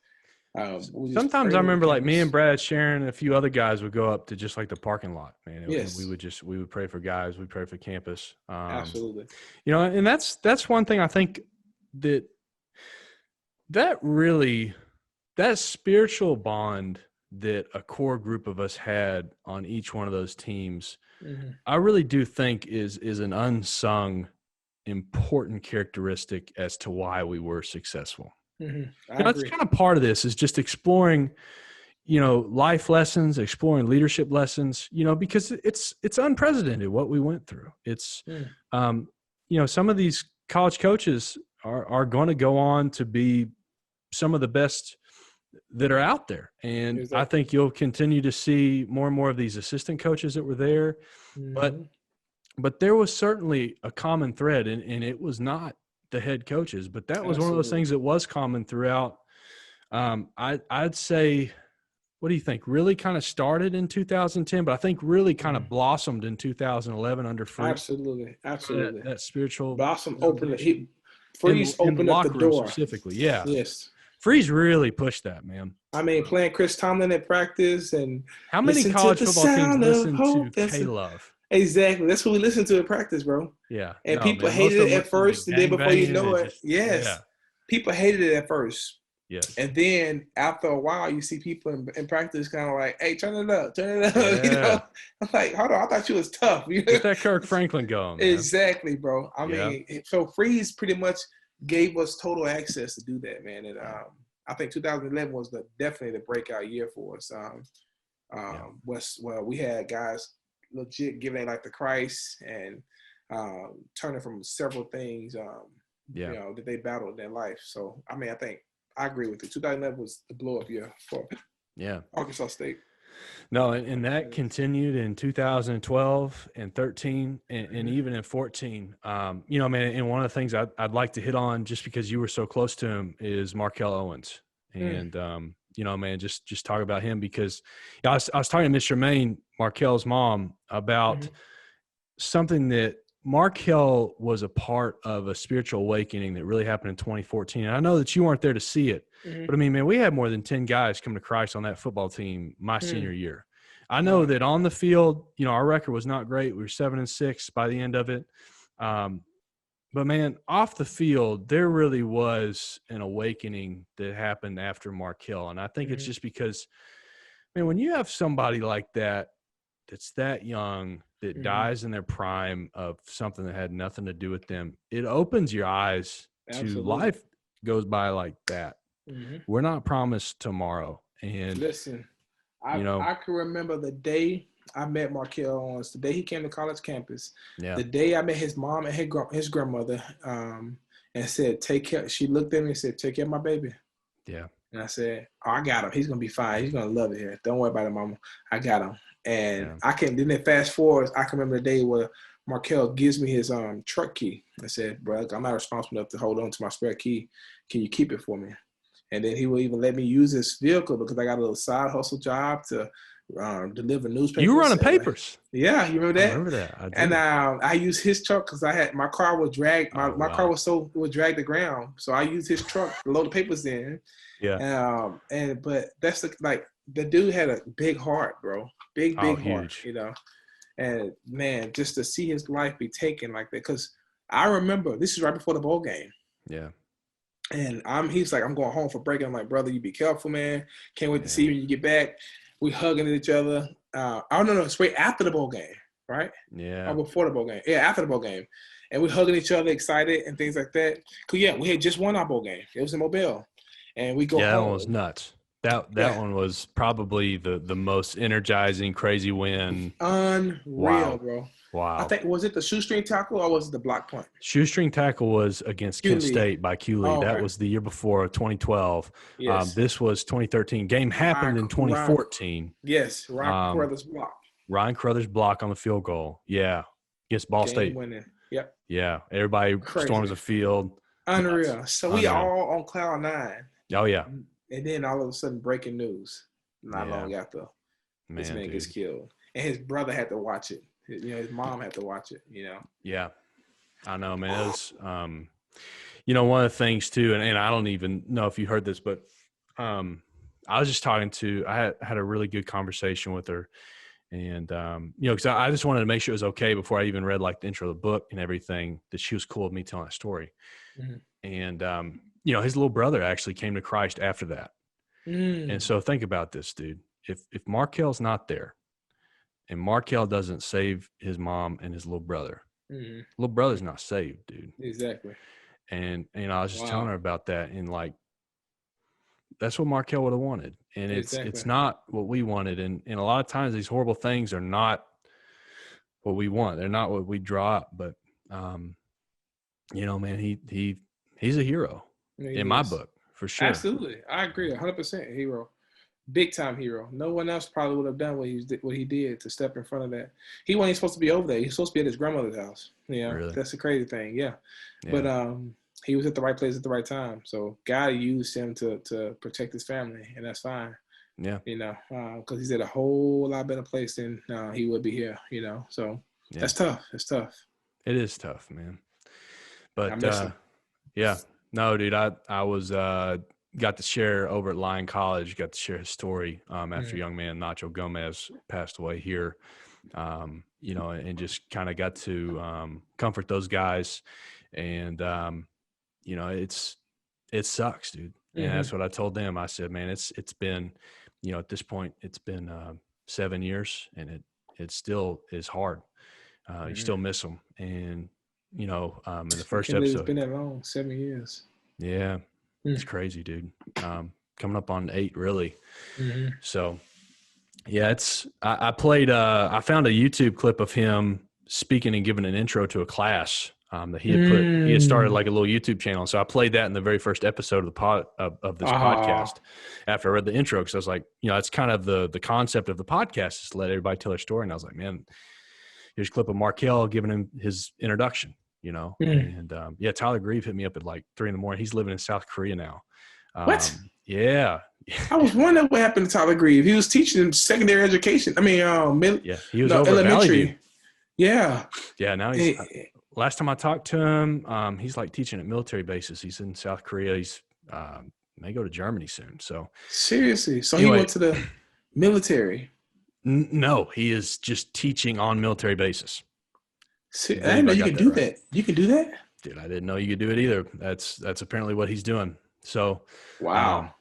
Sometimes I remember like me and Brad, Sharon, and a few other guys would go up to just like the parking lot, man. Yes. We would pray for guys. We pray for campus. Absolutely. And that's one thing I think that spiritual bond that a core group of us had on each one of those teams, I really do think is an unsung important characteristic as to why we were successful. That's kind of part of this, is just exploring, life lessons, exploring leadership lessons, because it's unprecedented what we went through. It's, some of these college coaches are going to go on to be some of the best that are out there. And I think you'll continue to see more and more of these assistant coaches that were there, but there was certainly a common thread, and it was not the head coaches, but that was one of those things that was common throughout. I'd say, what do you think? Really kind of started in 2010, but I think really kind of blossomed in 2011 under Freeze. Absolutely. That spiritual blossom opened. Freeze opened up the door specifically. Yeah. Yes. Freeze really pushed that, man. I mean, playing Chris Tomlin at practice, and how many college football teams listen to K-Love? Exactly. That's what we listened to in practice, bro. Yeah. And people hated it at first, and then before you know it, people hated it at first. Yes. And then after a while, you see people in practice kind of like, hey, turn it up. Yeah. I'm like, hold on, I thought you was tough. Get that Kirk Franklin going, man. Exactly, bro. I mean, so Freeze pretty much gave us total access to do that, man. And I think 2011 was definitely the breakout year for us. We had guys legit giving like the Christ and turning from several things that they battled in their life. So I mean, I agree with you. 2011 was the blow up year for Arkansas State. No, and that continued in 2012 and 13 and even in 14. Man, and one of the things I'd like to hit on, just because you were so close to him, is Markel Owens. And man, just talk about him, because I was talking to Miss Germaine, Markel's mom, about something that Markel was a part of, a spiritual awakening that really happened in 2014. And I know that you weren't there to see it, but I mean, man, we had more than 10 guys come to Christ on that football team my senior year. I know that on the field, our record was not great. We were 7-6 by the end of it. But man, off the field, there really was an awakening that happened after Markel. And I think it's just because Man, when you have somebody like that, that's that young, that dies in their prime of something that had nothing to do with them, it opens your eyes to life goes by like that. We're not promised tomorrow. And listen, I can remember the day I met Markel on. It's the day he came to college campus. Yeah. The day I met his mom and his grandmother, and said, "Take care." She looked at me and said, "Take care of my baby." Yeah. And I said, "Oh, I got him. He's gonna be fine. He's gonna love it here. Don't worry about it, Mama. I got him." And I can. Then fast forward, I can remember the day where Markel gives me his truck key. I said, "Bro, I'm not responsible enough to hold on to my spare key. Can you keep it for me?" And then he will even let me use his vehicle because I got a little side hustle job to deliver newspapers. You were running papers. Yeah, you remember that? I remember that. I did. And I used his truck because my car was dragged. My car was dragged the ground, so I used his truck to load the papers in. Yeah. But that's the dude had a big heart, bro. Big heart, huge. you know. And man, just to see his life be taken like that, because I remember this is right before the bowl game. Yeah. And he's like, "I'm going home for break." I'm like, "Brother, you be careful, man. Can't wait to see you when you get back." We hugging at each other. No, it's right after the bowl game, right? Yeah. Or before the bowl game. Yeah, after the bowl game. And we hugging each other, excited and things like that. Cause we had just won our bowl game. It was in Mobile. And we go home. That one was nuts. That one was probably the most energizing, crazy win. Unreal, bro. Wow. I think, was it the shoestring tackle or was it the block punt? Shoestring tackle was against Kent State by Q-Lee. Oh, that was the year before, 2012. Yes. This was 2013. Game happened in 2014. Yes, Ryan Carruthers block. Ryan Carruthers block on the field goal. Yeah, against Ball State. Winning. Yep. Yeah, everybody storms the field. Unreal. So we all on cloud nine. Oh, yeah. And then all of a sudden, breaking news. Not long after, this man gets killed. And his brother had to watch it. His mom had to watch it, Yeah, I know, man. It was, one of the things too, and I don't even know if you heard this, but I was just talking to, I had a really good conversation with her, and, because I just wanted to make sure it was okay before I even read like the intro of the book and everything, that she was cool with me telling that story. And, his little brother actually came to Christ after that. And so think about this, dude. If Markel's not there, and Markel doesn't save his mom and his little brother, little brother's not saved, dude. Exactly. And I was just telling her about that, and like, that's what Markel would have wanted, and it's not what we wanted, and a lot of times these horrible things are not what we want. They're not what we draw up, but man, he's a hero in my book for sure. Absolutely, I agree, 100% hero. Big time hero. No one else probably would have done what he did to step in front of that. He wasn't supposed to be over there. He was supposed to be at his grandmother's house. Really? That's the crazy thing. Yeah. But he was at the right place at the right time. So God used him to protect his family, and that's fine. Yeah. Because he's at a whole lot better place than he would be here. So that's tough. It's tough. It is tough, man. But I miss him. Yeah, no, dude, I was. Got to share over at Lyon College, got to share his story after young man Nacho Gomez passed away here, and just kind of got to comfort those guys. And, it sucks, dude. And that's what I told them. I said, man, it's been, at this point, it's been 7 years, and it still is hard. You still miss them. And, in the first episode. It's been that long, 7 years. Yeah. It's crazy, dude. Coming up on 8, really. So, yeah, I played. I found a YouTube clip of him speaking and giving an intro to a class that he had put. He had started like a little YouTube channel. So I played that in the very first episode of the of this podcast. After I read the intro, because I was like, it's kind of the concept of the podcast is to let everybody tell their story. And I was like, man, here's a clip of Markel giving him his introduction. And Tyler Grieve hit me up at like 3 a.m. He's living in South Korea now. What? Yeah. I was wondering what happened to Tyler Grieve. He was teaching secondary education. I mean, he was over elementary. Yeah. Yeah. Now he's. Last time I talked to him, he's like teaching at military bases. He's in South Korea. He's may go to Germany soon. So seriously, so anyway, he went to the military. No, he is just teaching on military bases. I didn't know you can do that. You can do that? Dude, I didn't know you could do it either. That's apparently what he's doing. So, wow.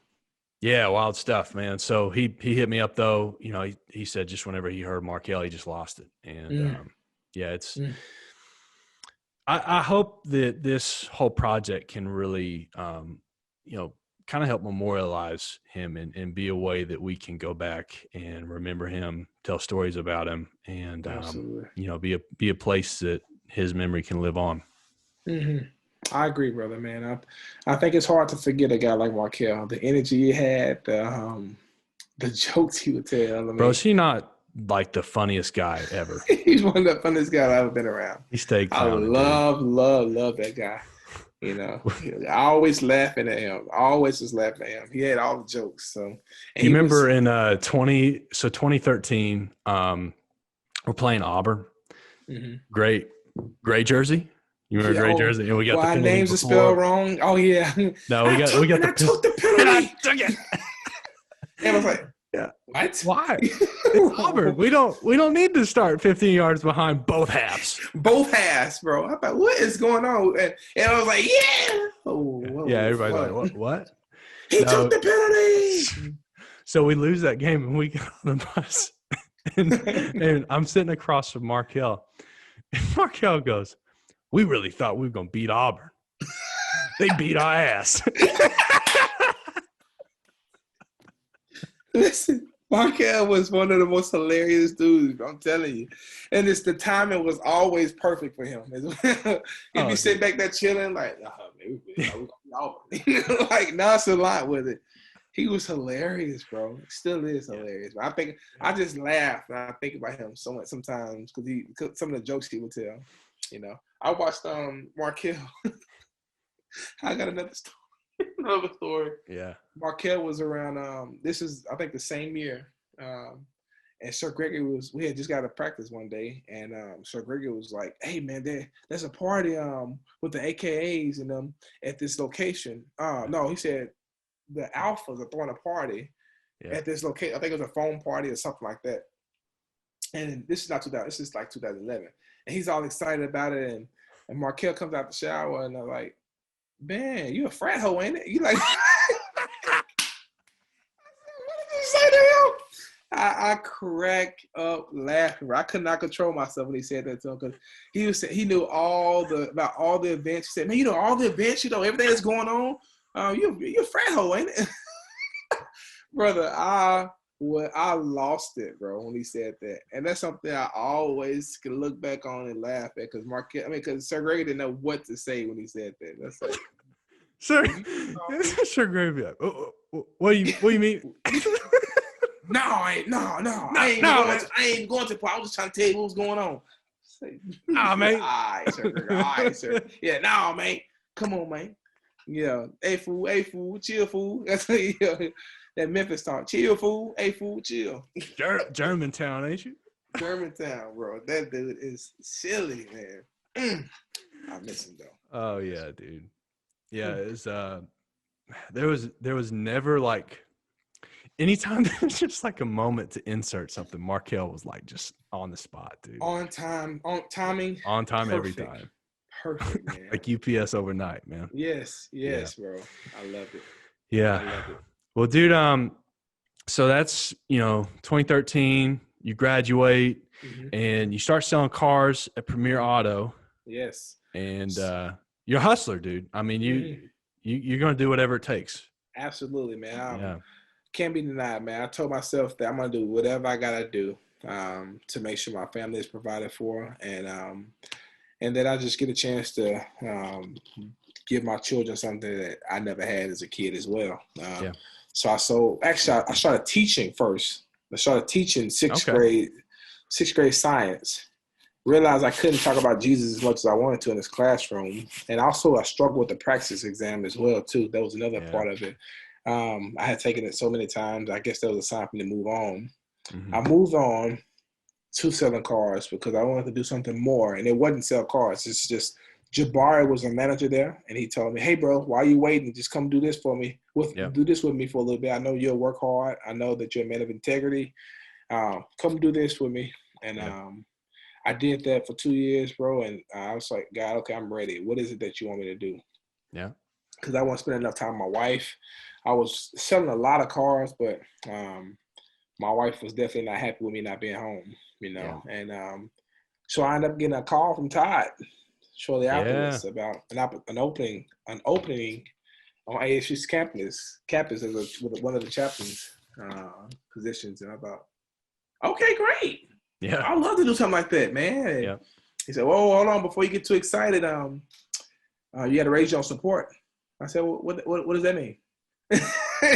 Yeah, wild stuff, man. So he hit me up though. You know, he said just whenever he heard Markel, he just lost it. And yeah, it's. I hope that this whole project can really, you know, kind of help memorialize him and be a way that we can go back and remember him, tell stories about him, and you know, be a place that his memory can live on. I agree, brother, man. I think it's hard to forget a guy like Markel. The energy he had, the jokes he would tell. I mean, Bro, is he not like the funniest guy ever? he's one of the funniest guys I've ever been around. He stayed I clowning, love that guy. You know, I always laughing at him. I always was laughing at him. He had all the jokes. So, you remember in 2013, we're playing Auburn. Great jersey. You remember gray jersey? And we got the our names are spelled wrong. Oh yeah. No, we got the took the penalty. I took it. And I was like, yeah, what? Why? It's Auburn. We don't need to start 15 yards behind both halves. Both halves, bro. I thought, what is going on? And I was like, yeah. Yeah, everybody's like, what? He took the penalty. So we lose that game and we get on the bus. and I'm sitting across from Markel. And Markel goes, we really thought we were going to beat Auburn. They beat our ass. Listen, Markel was one of the most hilarious dudes, I'm telling you. And the timing was always perfect for him. He'd be sitting back there chilling, like, man, we're going to beat Auburn. Like, nonchalant with it. He was hilarious, bro. He still is hilarious. But I just laugh and I think about him so much sometimes because some of the jokes he would tell. You know, I watched Markel. I got another story. Yeah. Markel was around. This is I think the same year. And Sir Gregory we had just got to practice one day, and Sir Gregory was like, "Hey man, there's a party with the AKAs and at this location." No, he said the Alphas are throwing a party at this location. I think it was a phone party or something like that. And this is not 2000. This is like 2011. And he's all excited about it. And Markel comes out the shower and they're like, man, you a frat hoe, ain't it? You like, what did you say to him? I cracked up laughing. I could not control myself when he said that to him because he knew about all the events. He said, man, you know all the events, you know everything that's going on. You're a frat hoe, ain't it? Brother, I lost it, bro, when he said that. And that's something I always can look back on and laugh at because Sir Gregory didn't know what to say when he said that. That's like, Sir Gregory, what do you mean? No, I ain't going to. I was just trying to tell you what was going on. Nah, man. All right, Sir Gregory. All right, sir. Yeah, nah, man. Come on, man. Yeah, hey fool, chill, fool. That's that Memphis talk. Chill, fool. Hey, fool, chill. Germantown, ain't you? Germantown, bro. That dude is silly, man. I miss him though. Oh yeah, dude. Yeah, it's there was never like anytime there was just like a moment to insert something. Markel was like just on the spot, dude. On time, on timing. On time, perfect. Every time. Perfect, man. Like UPS overnight, man. Yes, bro. I love it. Yeah. I love it. Well, dude, so that's, 2013, you graduate and you start selling cars at Premier Auto. Yes. And you're a hustler, dude. I mean, you're going to do whatever it takes. Absolutely, man. Can't be denied, man. I told myself that I'm going to do whatever I got to do to make sure my family is provided for and that I just get a chance to give my children something that I never had as a kid as well. So I started teaching first. I started teaching sixth grade science. Realized I couldn't talk about Jesus as much as I wanted to in this classroom. And also I struggled with the praxis exam as well too. That was another part of it. I had taken it so many times. I guess that was a sign for me to move on. I moved on to selling cars because I wanted to do something more. And it wasn't sell cars. It's just Jabari was a manager there, and he told me, hey, bro, why are you waiting? Just come do this for me. Do this with me for a little bit. I know you'll work hard. I know that you're a man of integrity. Come do this with me. And I did that for 2 years, bro. And I was like, God, okay, I'm ready. What is it that you want me to do? Yeah. because I wasn't spending enough time with my wife. I was selling a lot of cars, but my wife was definitely not happy with me not being home, And so I ended up getting a call from Todd shortly afterwards about an opening on ASU's campus as one of the chaplains positions. And I thought, okay, great. Yeah. I'd love to do something like that, man. Yeah. He said, "Whoa, hold on, before you get too excited, you got to raise your own support." I said, well, what does that mean?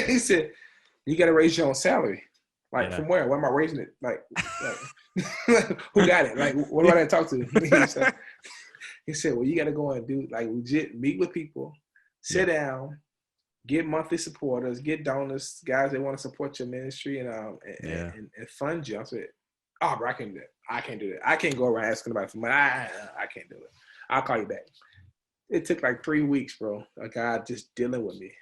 He said, "You got to raise your own salary." Like, from where? What am I raising it? Like who got it? Like, what do I got to talk to? He said, "Well, you got to go and do, like, legit meet with people, sit down, get monthly supporters, get donors, guys that want to support your ministry and fund you." I said, "Oh, bro, I can't do that. I can't do that. I can't go around asking about for money. I can't do it. I'll call you back." It took like 3 weeks, bro. A guy just dealing with me,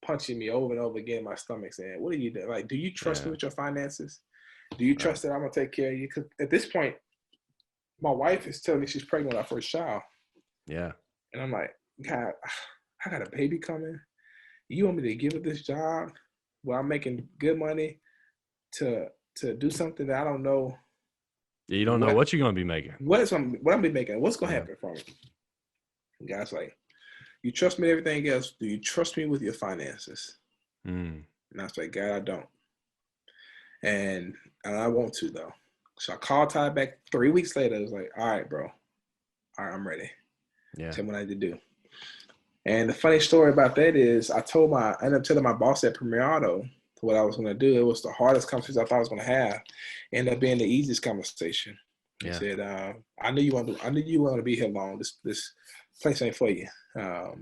punching me over and over again in my stomach, saying, "What are you doing? Like, do you trust me with your finances? Do you trust that I'm gonna take care of you?" Because at this point, my wife is telling me she's pregnant with our first child. Yeah. And I'm like, "God, I got a baby coming. You want me to give up this job where I'm making good money to do something that I don't know?" You don't know what you're going to be making. What I'm going to be making? What's going to happen from it? And God's like, "You trust me in everything else. Do you trust me with your finances?" And I was like, "God, I don't. And I want to, though." So I called Ty back 3 weeks later. I was like, "All right, bro. All right, I'm ready. Yeah. Tell me what I need to do." And the funny story about that is I ended up telling my boss at Premier Auto what I was going to do. It was the hardest conversation I thought I was going to have. Ended up being the easiest conversation. He said, I knew you want to be here long. This place ain't for you. I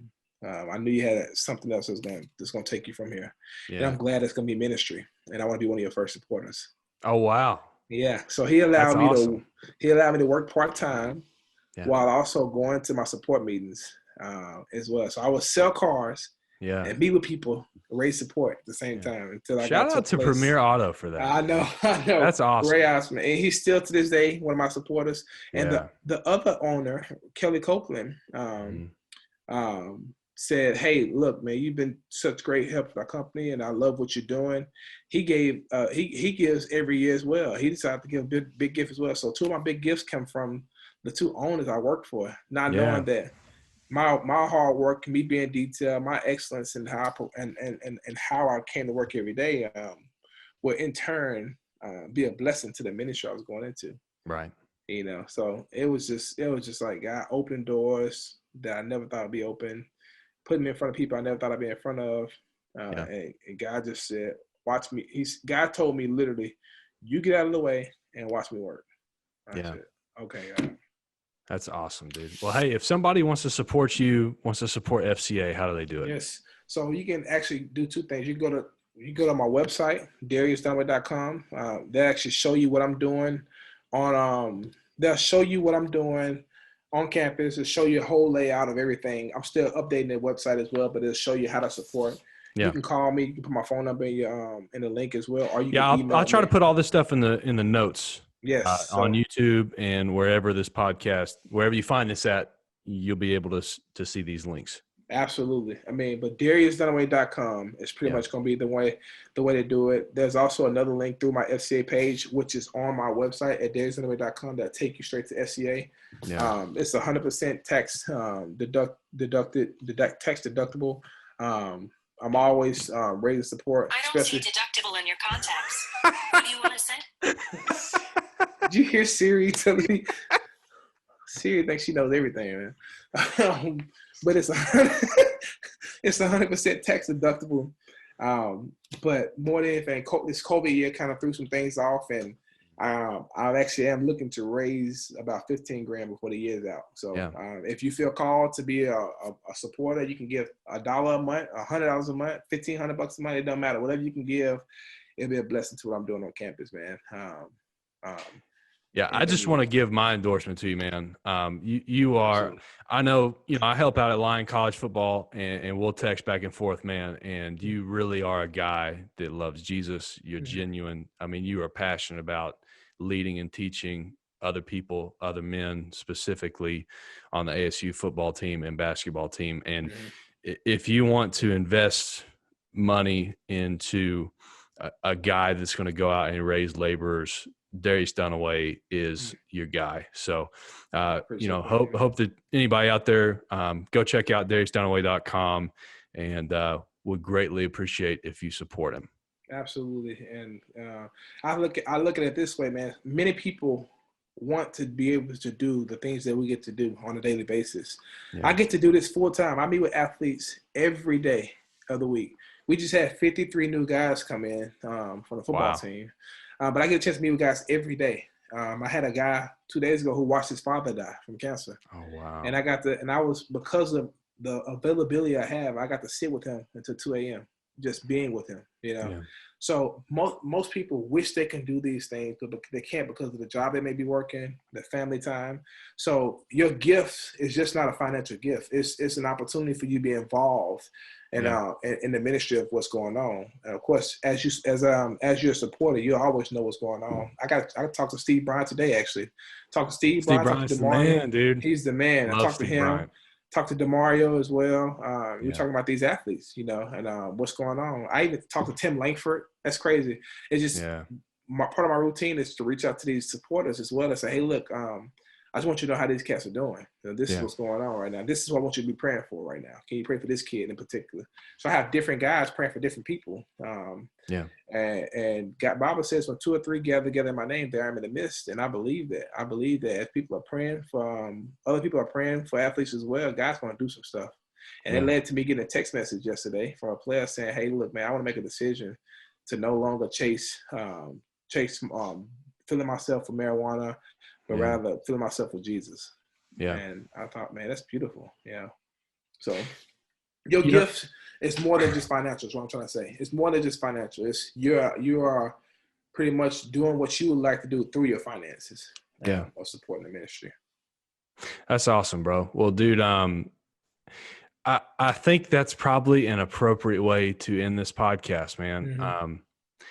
knew you had something else that's going to take you from here. Yeah. And I'm glad it's going to be ministry. And I want to be one of your first supporters. Oh, wow. Yeah. So he allowed me to work part-time while also going to my support meetings as well. So I would sell cars and be with people, raise support at the same time until I Shout out to Premier Auto for that. I know. That's awesome. Great awesome. And he's still to this day one of my supporters. And the other owner, Kelly Copeland, said, "Hey, look, man, you've been such great help for our company, and I love what you're doing." He gave he gives every year as well. He decided to give a big gift as well. So 2 of my big gifts come from the 2 owners I work for, not knowing that my hard work, me being detailed, my excellence in how how I came to work every day will in turn be a blessing to the ministry I was going into. Right. So it was just like God opened doors that I never thought would be open, put me in front of people I never thought I'd be in front of. And God just said, "Watch me." God told me literally, "You get out of the way and watch me work." I said, "Okay, God." That's awesome, dude. Well, hey, if somebody wants to support FCA, how do they do it? Yes. So you can actually do 2 things. You go to my website, DariusDunaway.com. They actually show you what I'm doing on they'll show you what I'm doing on campus. It'll show you a whole layout of everything. I'm still updating the website as well, but it'll show you how to support. Yeah. You can call me. You can put my phone number in the link as well, or you can email I'll try me. to put all this stuff in the notes. Yes. On YouTube and wherever you find this at, you'll be able to see these links. Absolutely. I mean, but DariusDunaway.com is pretty much going to be the way to do it. There's also another link through my FCA page, which is on my website at DariusDunaway.com that take you straight to FCA. Yeah. It's 100% tax tax deductible. I'm always ready to support. I don't see deductible in your contacts. What do you want to say? Did you hear Siri tell me? Siri thinks she knows everything, man. But it's 100% tax deductible. But more than anything, this COVID year kind of threw some things off, and I actually am looking to raise about $15,000 before the year's out. So if you feel called to be a supporter, you can give $1 a month, $100 a month, $1,500 a month. It doesn't matter. Whatever you can give, it'll be a blessing to what I'm doing on campus, man. I just want to give my endorsement to you, man. You are, absolutely. I know, I help out at Lion College football and we'll text back and forth, man. And you really are a guy that loves Jesus. You're genuine. I mean, you are passionate about leading and teaching other people, other men specifically on the ASU football team and basketball team. And if you want to invest money into a guy that's going to go out and raise laborers, Darius Dunaway is your guy. So, hope that anybody out there, go check out DariusDunaway.com, and would greatly appreciate if you support him. Absolutely. And I look at it this way, man. Many people want to be able to do the things that we get to do on a daily basis. Yeah. I get to do this full time. I meet with athletes every day of the week. We just had 53 new guys come in from the football team. But I get a chance to meet with guys every day. I had a guy 2 days ago who watched his father die from cancer. Oh, wow. And because of the availability I have, I got to sit with him until 2 a.m., just being with him, Yeah. So most people wish they can do these things, but they can't because of the job they may be working, the family time. So your gift is just not a financial gift. It's an opportunity for you to be involved in the ministry of what's going on. And of course, as you're a supporter, you always know what's going on. I talked to Steve Bryant today, actually. Talked to Steve Bryant's the man, dude. He's the man. I talked to him. Bryant. Talked to DeMario as well. You're talking about these athletes, and what's going on. I even talked to Tim Langford. That's crazy. It's just part of my routine is to reach out to these supporters as well and say, hey, look, I just want you to know how these cats are doing. This is what's going on right now. This is what I want you to be praying for right now. Can you pray for this kid in particular? So I have different guys praying for different people. And God, Bible says when 2 or 3 gather together in my name, there I'm in the midst. And I believe that. I believe that as people are praying for other people are praying for athletes as well, God's going to do some stuff. And it led to me getting a text message yesterday from a player saying, hey, look, man, I want to make a decision to no longer chase filling myself for marijuana, but rather filling myself with Jesus. Yeah. And I thought, man, that's beautiful. Yeah. So your gift is more than just financial is what I'm trying to say. It's more than just financial. It's you are pretty much doing what you would like to do through your finances. Or supporting the ministry. That's awesome, bro. Well, dude, I think that's probably an appropriate way to end this podcast, man. Mm-hmm.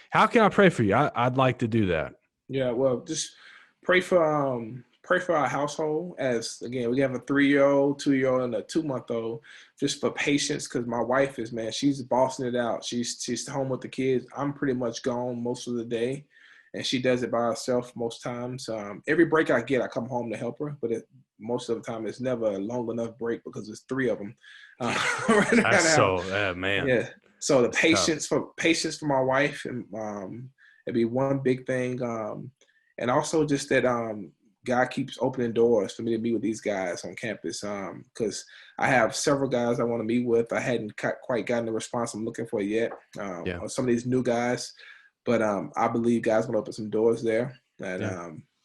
How can I pray for you? I'd like to do that. Yeah, well, just pray for our household. As again, we have a 3-year-old, 2-year-old, and a 2-month-old. Just for patience, because my wife is, man, she's bossing it out. She's home with the kids. I'm pretty much gone most of the day, and she does it by herself most times. Every break I get, I come home to help her, but most of the time it's never a long enough break because there's 3 of them. Man. Yeah. So the patience for my wife, and it'd be one big thing. And also just that God keeps opening doors for me to meet with these guys on campus. Because I have several guys I want to meet with. I hadn't quite gotten the response I'm looking for yet. On some of these new guys, but I believe God's gonna open some doors there. And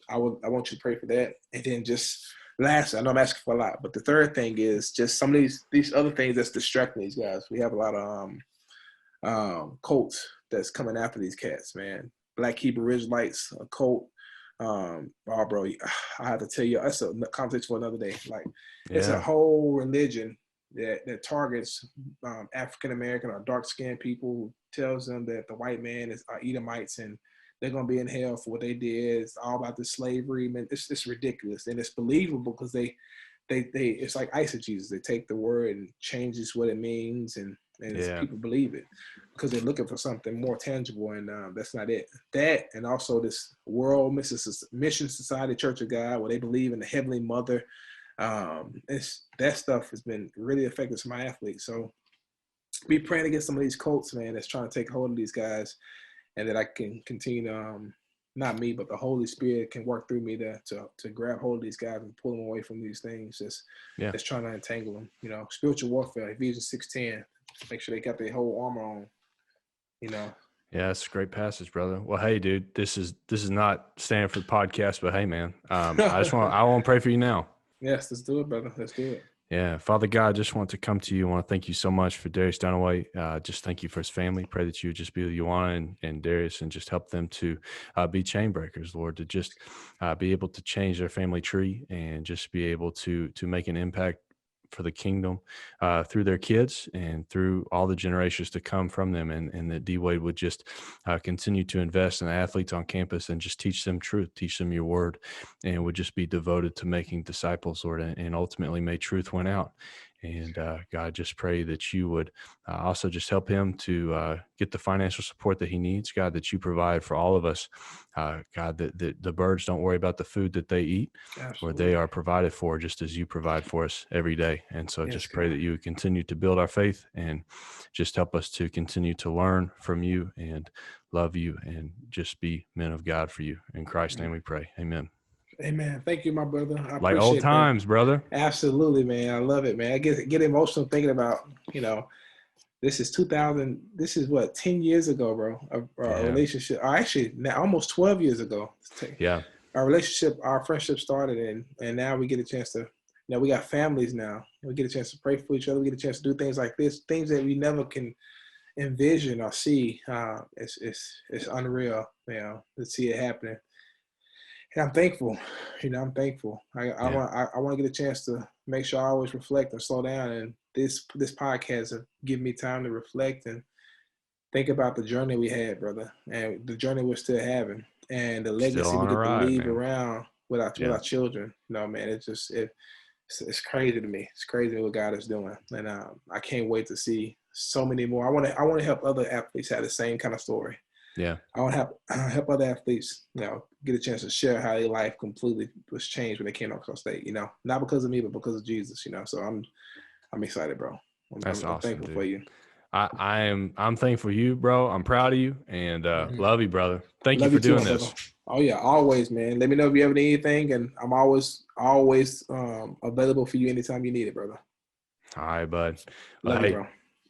I want you to pray for that. And then just lastly, I know I'm asking for a lot, but the third thing is just some of these other things that's distracting these guys. We have a lot of cults that's coming after these cats, man. Black Hebrew Israelites, a cult. Bro, I have to tell you, that's a conversation for another day. Like, it's a whole religion that targets African American or dark skinned people, who tells them that the white man are Edomites and they're gonna be in hell for what they did. It's all about the slavery, man. It's ridiculous, and it's believable because they it's like eisegesis. They take the word and changes what it means, and people believe it because they're looking for something more tangible, and that's not it. That, and also this World Mission Society Church of God, where they believe in the Heavenly Mother. That stuff has been really effective to my athletes. So be praying against some of these cults, man, that's trying to take hold of these guys, and that I can continue to, not me, but the Holy Spirit can work through me to grab hold of these guys and pull them away from these things. Just trying to entangle them. Spiritual warfare, Ephesians 6:10. Make sure they got their whole armor on. Yeah, that's a great passage, brother. Well, hey, dude, this is not standing for the podcast, but hey, man, I want to pray for you now. Yes, let's do it, brother. Let's do it. Yeah, Father God, I just want to come to you. I want to thank you so much for Darius Dunaway. Just thank you for his family. Pray that you would just be with Ioana and Darius, and just help them to be chain breakers, Lord, to just be able to change their family tree and just be able to make an impact for the kingdom through their kids and through all the generations to come from them, and that D-Wade would just continue to invest in the athletes on campus and just teach them truth, teach them your word, and would just be devoted to making disciples, Lord, and ultimately may truth win out. And God, just pray that you would also just help him to get the financial support that he needs. God, that you provide for all of us. God, that the birds don't worry about the food that they eat, or they are provided for just as you provide for us every day. And so just pray that you would continue to build our faith and just help us to continue to learn from you and love you and just be men of God for you. In Christ's name we pray. Amen. Amen. Thank you, my brother. I Like old times, brother. Absolutely, man. I love it, man. I get emotional thinking about, this is 2000. This is what, 10 years ago, bro. A relationship. Actually, now almost 12 years ago. Yeah. Our relationship, our friendship started, and now we get a chance to. We got families now. We get a chance to pray for each other. We get a chance to do things like this, things that we never can envision or see. It's unreal, to see it happening. And I'm thankful. I'm thankful. I want to get a chance to make sure I always reflect and slow down. And this podcast has given me time to reflect and think about the journey we had, brother, and the journey we're still having, and the legacy we get to leave around with our children. Man, it's crazy to me. It's crazy what God is doing, and I can't wait to see so many more. I want to help other athletes have the same kind of story. Yeah, I want to help other athletes, get a chance to share how their life completely was changed when they came to Arkansas State. Not because of me, but because of Jesus. So I'm excited, bro. That's I'm awesome, thankful dude. for you. I'm thankful for you, bro. I'm proud of you, and love you, brother. Thank you for doing this. Brother. Oh yeah, always, man. Let me know if you ever need anything, and I'm always available for you anytime you need it, brother. All right, bud. Love you, bro.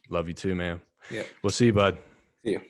Love you too, man. Yeah. We'll see you, bud. See you.